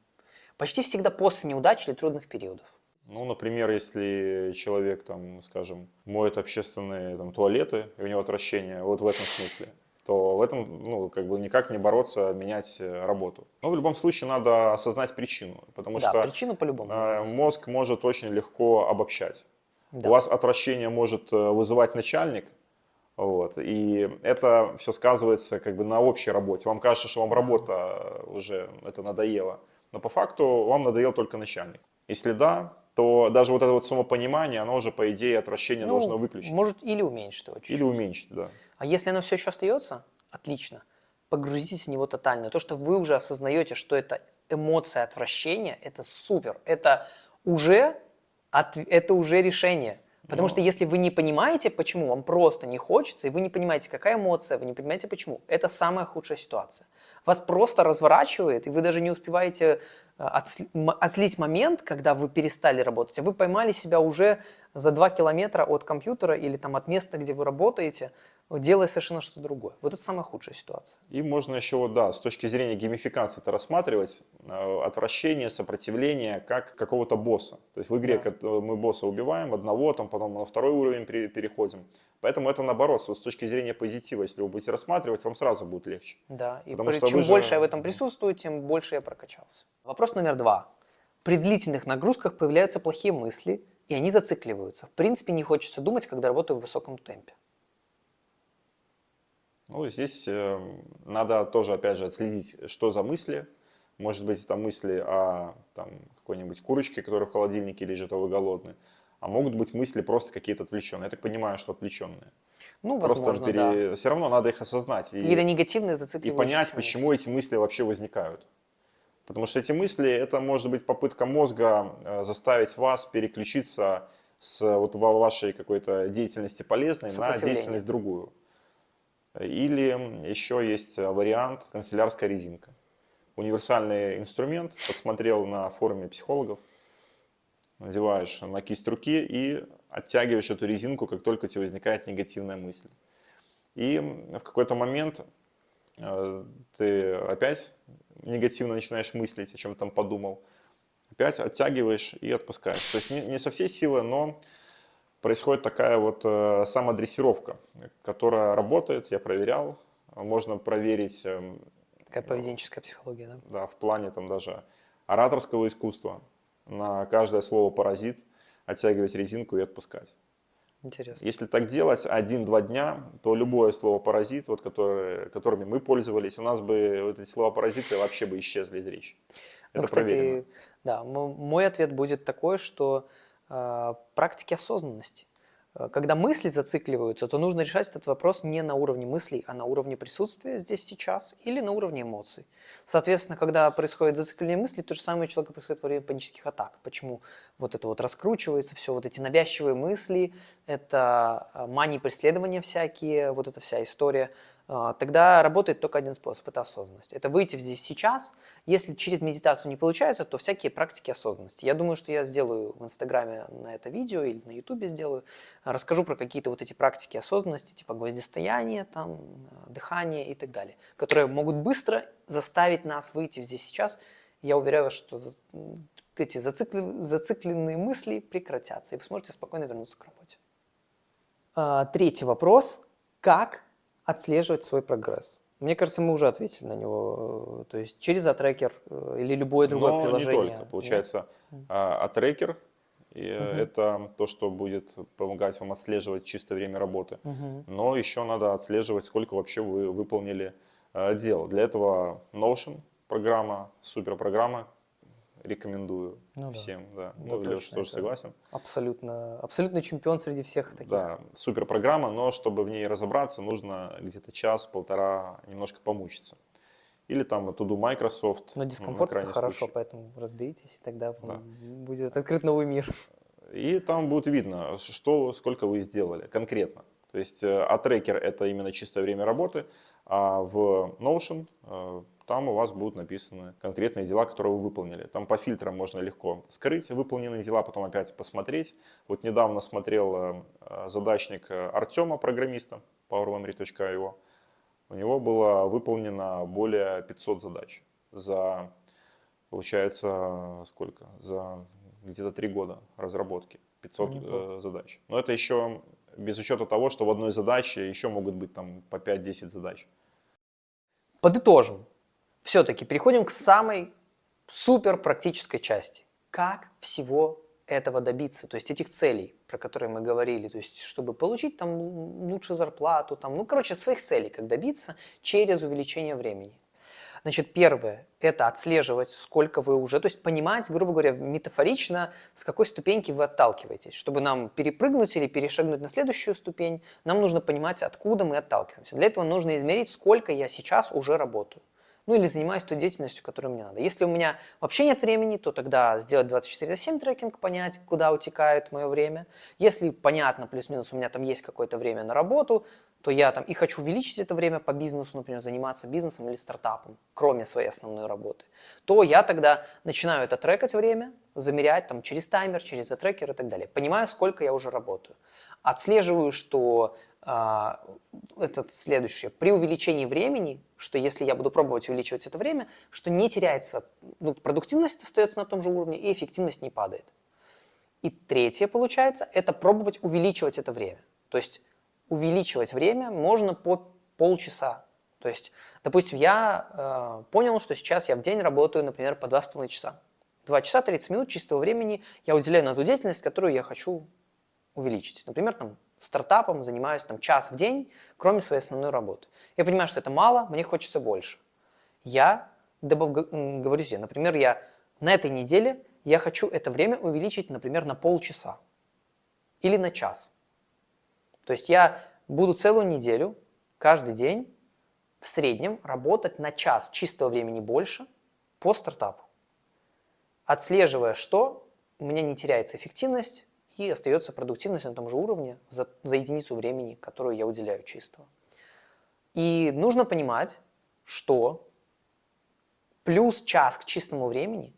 почти всегда после неудач или трудных периодов. Ну, например, если человек, там, скажем, моет общественные там, туалеты, и у него отвращение, вот в этом смысле, то в этом, ну, как бы никак не бороться, менять работу. Но в любом случае надо осознать причину, потому Да, что причину по-любому нужно осознать. мозг может очень легко обобщать. Да. У вас отвращение может вызывать начальник, вот, и это все сказывается как бы на общей работе. Вам кажется, что вам работа уже это надоело, но по факту вам надоел только начальник. Если да, то даже вот это вот самопонимание, оно уже по идее отвращение должно выключить. Может или уменьшить его чуть-чуть. Или уменьшить, да. А если оно все еще остается, отлично. Погрузитесь в него тотально. То, что вы уже осознаете, что это эмоция отвращения, это супер. Это уже решение. Потому что если вы не понимаете, почему, вам просто не хочется, и вы не понимаете, какая эмоция, вы не понимаете, почему, это самая худшая ситуация. Вас просто разворачивает, и вы даже не успеваете отследить момент, когда вы перестали работать, а вы поймали себя уже за 2 километра от компьютера или там от места, где вы работаете, делая совершенно что-то другое. Вот это самая худшая ситуация. И можно еще, вот, да, с точки зрения геймификации это рассматривать, отвращение, сопротивление как какого-то босса. То есть в игре мы босса убиваем одного, там, потом на второй уровень переходим. Поэтому это наоборот, с точки зрения позитива, если вы будете рассматривать, вам сразу будет легче. Да, и Потому что чем вы больше я в этом присутствую, тем больше я прокачался. Вопрос номер 2. При длительных нагрузках появляются плохие мысли, и они зацикливаются. В принципе, не хочется думать, когда работаю в высоком темпе. Ну, здесь надо тоже, опять же, отследить, что за мысли. Может быть, это мысли о там, какой-нибудь курочке, которая в холодильнике лежит, а вы голодны. А могут быть мысли просто какие-то отвлеченные. Я так понимаю, что отвлеченные. Ну, Просто возможно, да. все равно надо их осознать Какие-то и негативные понять, зацикливающиеся почему мысли. эти мысли вообще возникают. Потому что эти мысли, это может быть попытка мозга заставить вас переключиться с вот вашей какой-то деятельности полезной на деятельность другую. Или еще есть вариант канцелярская резинка. Универсальный инструмент, подсмотрел на форуме психологов, надеваешь на кисть руки и оттягиваешь эту резинку, как только тебе возникает негативная мысль. И в какой-то момент ты опять негативно начинаешь мыслить, о чем ты там подумал, опять оттягиваешь и отпускаешь. То есть не со всей силы, но происходит такая вот самодрессировка, которая работает, я проверял. Можно проверить Такая поведенческая психология, да? да, в плане там даже ораторского искусства. На каждое слово паразит, оттягивать резинку и отпускать. Интересно. Если так делать 1-2 дня, то любое слово паразит, вот, которыми мы пользовались, у нас бы вот эти слова паразиты вообще бы исчезли из речи. Ну, Это кстати, проверено. да, мой ответ будет такой, что практики осознанности. Когда мысли зацикливаются, то нужно решать этот вопрос не на уровне мыслей, а на уровне присутствия здесь сейчас или на уровне эмоций. Соответственно, когда происходит зацикливание мыслей, то же самое у человека происходит во время панических атак. Почему вот это вот раскручивается все, вот эти навязчивые мысли, это мании преследования всякие, вот эта вся история. Тогда работает только один способ – это осознанность. Это выйти здесь сейчас. Если через медитацию не получается, то всякие практики осознанности. Я думаю, что я сделаю в Инстаграме на это видео или на Ютубе сделаю. Расскажу про какие-то вот эти практики осознанности, типа гвоздистояния, там, дыхание и так далее, которые могут быстро заставить нас выйти здесь сейчас. Я уверяю вас, что эти зацикленные мысли прекратятся, и вы сможете спокойно вернуться к работе. Третий вопрос. Как отслеживать свой прогресс? Мне кажется, мы уже ответили на него. То есть через Атрекер или любое другое Но приложение. не только. Получается, Атрекер это то, что будет помогать вам отслеживать чистое время работы. Но еще надо отслеживать, сколько вообще вы выполнили дел. Для этого Notion программа, суперпрограмма. рекомендую Ну да. всем. Да. Да, Ну, Леша точно, тоже это согласен. абсолютно чемпион среди всех таких. Да, супер программа, но чтобы в ней разобраться, нужно где-то час-полтора немножко помучиться. Или там To Do Microsoft Но на дискомфорт это крайний хорошо, случай. поэтому разберитесь, и тогда Да. вам будет открыт новый мир. И там будет видно, что, сколько вы сделали конкретно. То есть, а трекер это именно чистое время работы, а в Notion там у вас будут написаны конкретные дела, которые вы выполнили. Там по фильтрам можно легко скрыть выполненные дела, потом опять посмотреть. Вот недавно смотрел задачник Артема, программиста, powermemory.io. У него было выполнено более 500 задач за, получается, сколько? За где-то 3 года разработки. 500 Неплохо. задач. Но это еще без учета того, что в одной задаче еще могут быть там по 5-10 задач. Подытожим. Все-таки переходим к самой супер практической части. Как всего этого добиться, то есть этих целей, про которые мы говорили, то есть чтобы получить там лучшую зарплату, там, ну, короче, своих целей, как добиться через увеличение времени. Значит, первое – это отслеживать, сколько вы уже, то есть понимать, грубо говоря, метафорично, с какой ступеньки вы отталкиваетесь. Чтобы нам перепрыгнуть или перешагнуть на следующую ступень, нам нужно понимать, откуда мы отталкиваемся. Для этого нужно измерить, сколько я сейчас уже работаю. Ну или занимаюсь той деятельностью, которую мне надо. Если у меня вообще нет времени, то тогда сделать 24/7 трекинг, понять, куда утекает мое время. Если понятно, плюс-минус, у меня там есть какое-то время на работу, то я там и хочу увеличить это время по бизнесу, например, заниматься бизнесом или стартапом, кроме своей основной работы, то я тогда начинаю это трекать время, замерять там через таймер, через затрекер и так далее. Понимаю, сколько я уже работаю. Отслеживаю, что это следующее. При увеличении времени, что если я буду пробовать увеличивать это время, что не теряется, ну, продуктивность остается на том же уровне и эффективность не падает. И третье, получается, это пробовать увеличивать это время. То есть увеличивать время можно по полчаса. То есть, допустим, я понял, что сейчас я в день работаю, например, по 2,5 часа. 2 часа 30 минут чистого времени я уделяю на ту деятельность, которую я хочу увеличить. Например, там, стартапом занимаюсь там, час в день, кроме своей основной работы. Я понимаю, что это мало, мне хочется больше. Я говорю себе, например, я на этой неделе я хочу это время увеличить, например, на полчаса или на час. То есть я буду целую неделю, каждый день, в среднем работать на час чистого времени больше по стартапу. Отслеживая, что у меня не теряется эффективность, и остается продуктивность на том же уровне за единицу времени, которую я уделяю чистого. И нужно понимать, что плюс час к чистому времени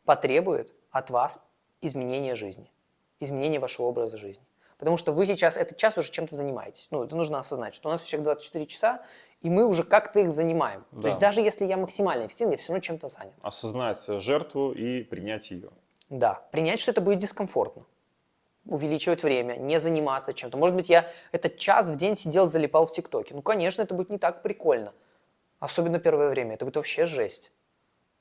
потребует от вас изменения жизни, изменения вашего образа жизни. Потому что вы сейчас этот час уже чем-то занимаетесь. Ну, это нужно осознать, что у нас у всех 24 часа, и мы уже как-то их занимаем. Да. То есть даже если я максимально эффективен, я все равно чем-то занят. Осознать жертву и принять ее. Да, принять, что это будет дискомфортно. Увеличивать время, не заниматься чем-то. Может быть, я этот час в день сидел, залипал в ТикТоке. Ну, конечно, это будет не так прикольно. Особенно первое время. Это будет вообще жесть.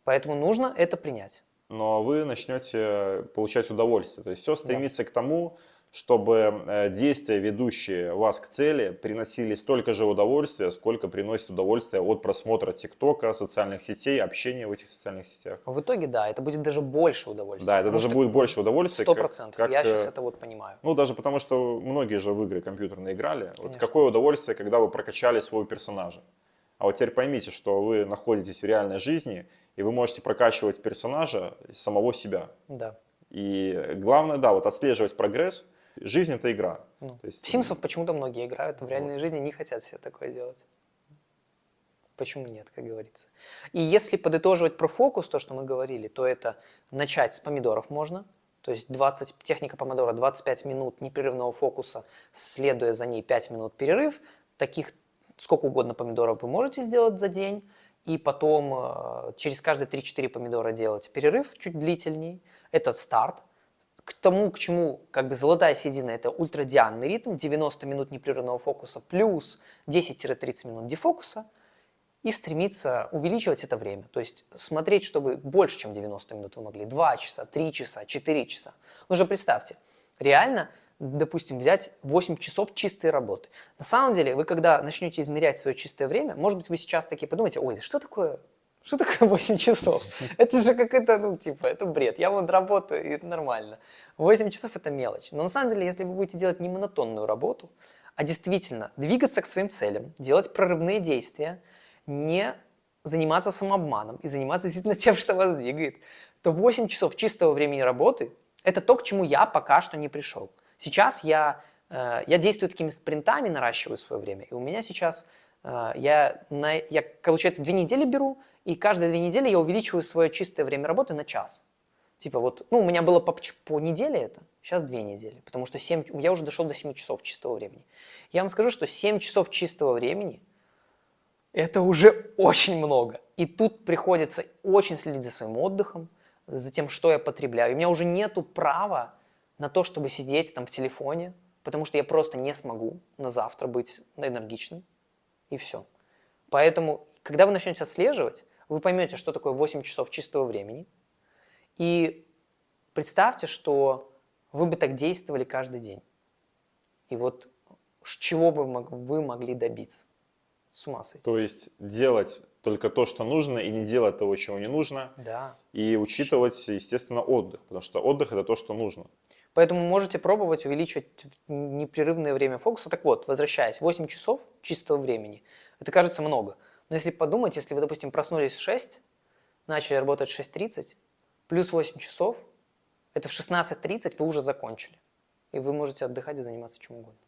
Поэтому нужно это принять. Но вы начнете получать удовольствие. То есть все стремится к тому, чтобы действия, ведущие вас к цели, приносили столько же удовольствия, сколько приносит удовольствие от просмотра ТикТока, социальных сетей, общения в этих социальных сетях. В итоге, да, это будет даже больше удовольствия. Да, это даже будет больше удовольствия. 100%. Я сейчас это вот понимаю. Ну, даже потому, что многие же в игры компьютерные играли. Вот Конечно. какое удовольствие, когда вы прокачали своего персонажа. А вот теперь поймите, что вы находитесь в реальной жизни, и вы можете прокачивать персонажа самого себя. Да. И главное, да, вот отслеживать прогресс. Жизнь – это игра. Ну, То есть, в Симсов почему-то многие играют, в реальной жизни не хотят себе такое делать. Почему нет, как говорится. И если подытоживать про фокус, то, что мы говорили, то это начать с помидоров можно. То есть техника помодоро 25 минут непрерывного фокуса, следуя за ней 5 минут перерыв. Таких сколько угодно помидоров вы можете сделать за день. И потом через каждые 3-4 помидора делать перерыв чуть длительней. Это старт. К тому, к чему как бы золотая середина, это ультрадианный ритм, 90 минут непрерывного фокуса плюс 10-30 минут дефокуса, и стремиться увеличивать это время. То есть смотреть, чтобы больше, чем 90 минут вы могли. 2 часа, 3 часа, 4 часа. Ну же представьте, реально, допустим, взять 8 часов чистой работы. На самом деле, вы когда начнете измерять свое чистое время, может быть, вы сейчас такие подумаете, ой, что такое Что такое 8 часов? Это же какой-то, ну, типа, это бред. Я вот работаю, и это нормально. 8 часов – это мелочь. Но на самом деле, если вы будете делать не монотонную работу, а действительно двигаться к своим целям, делать прорывные действия, не заниматься самообманом и заниматься действительно тем, что вас двигает, то 8 часов чистого времени работы – это то, к чему я пока что не пришел. Сейчас я действую такими спринтами, наращиваю свое время, и у меня сейчас я, получается, 2 недели беру, и каждые 2 недели я увеличиваю свое чистое время работы на час. Типа вот, ну, у меня было по неделе это, сейчас 2 недели, потому что я уже дошел до 7 часов чистого времени. Я вам скажу, что 7 часов чистого времени – это уже очень много. И тут приходится очень следить за своим отдыхом, за тем, что я потребляю. И у меня уже нету права на то, чтобы сидеть там в телефоне, потому что я просто не смогу на завтра быть энергичным, и все. Поэтому, когда вы начнете отслеживать, вы поймете, что такое 8 часов чистого времени, и представьте, что вы бы так действовали каждый день. И вот чего бы вы могли добиться? С ума сойти. То есть делать только то, что нужно, и не делать того, чего не нужно. Да. И учитывать, естественно, отдых, потому что отдых – это то, что нужно. Поэтому можете пробовать увеличивать непрерывное время фокуса. Так вот, возвращаясь, 8 часов чистого времени, это кажется много. Но если подумать, если вы, допустим, проснулись в 6, начали работать в 6:30, плюс 8 часов, это в 16:30 вы уже закончили. И вы можете отдыхать и заниматься чем угодно.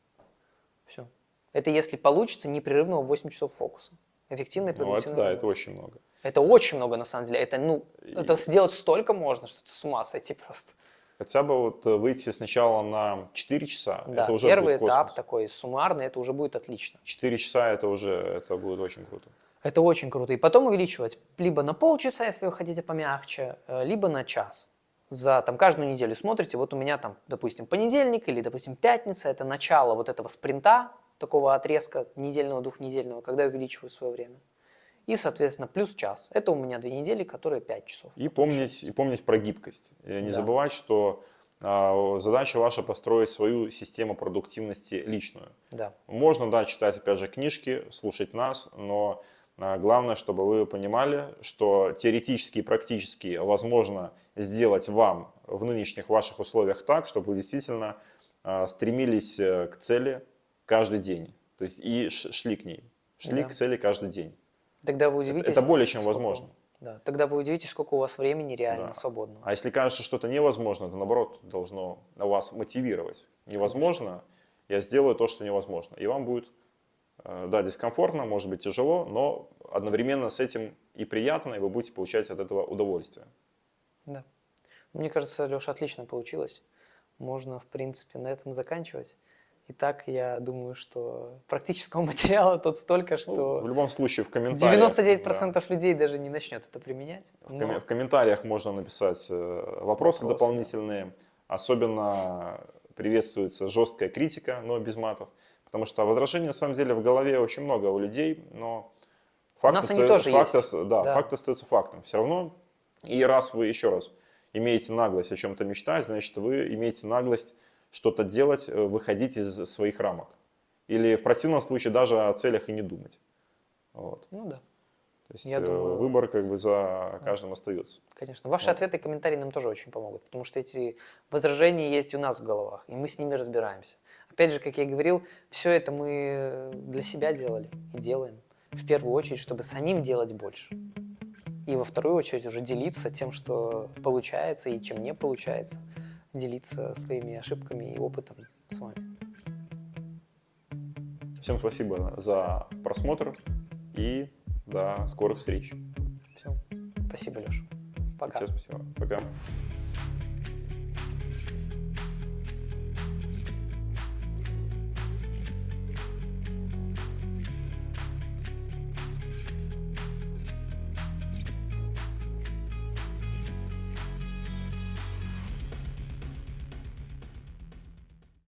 Все. Это если получится непрерывного 8 часов фокуса. Эффективно и Ну, это продуктивно. да, это очень много. Это очень много, на самом деле. Это сделать столько можно, что ты с ума сойти просто. Хотя бы вот выйти сначала на 4 часа, Да, это уже первый будет этап космос. такой суммарный, это уже будет отлично. 4 часа это будет очень круто. Это очень круто. И потом увеличивать либо на полчаса, если вы хотите помягче, либо на час. За там, каждую неделю смотрите, вот у меня там, допустим, понедельник или, допустим, пятница, это начало вот этого спринта, такого отрезка недельного, двухнедельного, когда я увеличиваю свое время. И, соответственно, плюс час. Это у меня 2 недели, которые 5 часов. И помнить про гибкость. И не Да. забывать, что задача ваша построить свою систему продуктивности личную. Да. Можно, да, читать, опять же, книжки, слушать нас, но главное, чтобы вы понимали, что теоретически и практически возможно сделать вам в нынешних ваших условиях так, чтобы вы действительно стремились к цели каждый день. То есть и шли к ней. Шли Да. к цели каждый день. Тогда вы удивитесь. Это более чем сколько- возможно. Да. Тогда вы удивитесь, сколько у вас времени реально Да. свободного. А если кажется, что что-то невозможно, то наоборот должно вас мотивировать. Невозможно, я сделаю то, что невозможно. И вам будет, да, дискомфортно, может быть тяжело, но одновременно с этим и приятно, и вы будете получать от этого удовольствие. Да. Мне кажется, Леша, отлично получилось. Можно, в принципе, на этом заканчивать. Итак, я думаю, что практического материала тут столько, Ну, что в любом случае в комментариях. 99% людей даже не начнет это применять. Но В комментариях можно написать вопросы да. дополнительные. Особенно приветствуется жесткая критика, но без матов. Потому что возражений на самом деле в голове очень много у людей, но факт, нас они тоже есть. Да, Да. факт остается фактом. Все равно, и раз вы еще раз имеете наглость о чем-то мечтать, значит вы имеете наглость что-то делать, выходить из своих рамок. Или в противном случае даже о целях и не думать. Вот. Ну да, То есть Я думаю, выбор как бы за каждым остается. конечно. Ваши Вот. ответы и комментарии нам тоже очень помогут, потому что эти возражения есть у нас в головах, и мы с ними разбираемся. Опять же, как я говорил, все это мы для себя делали и делаем. В первую очередь, чтобы самим делать больше. И во вторую очередь уже делиться тем, что получается и чем не получается. Делиться своими ошибками и опытом с вами. Всем спасибо за просмотр и до скорых встреч. Все. Спасибо, Леша. Пока. Всем спасибо. Пока.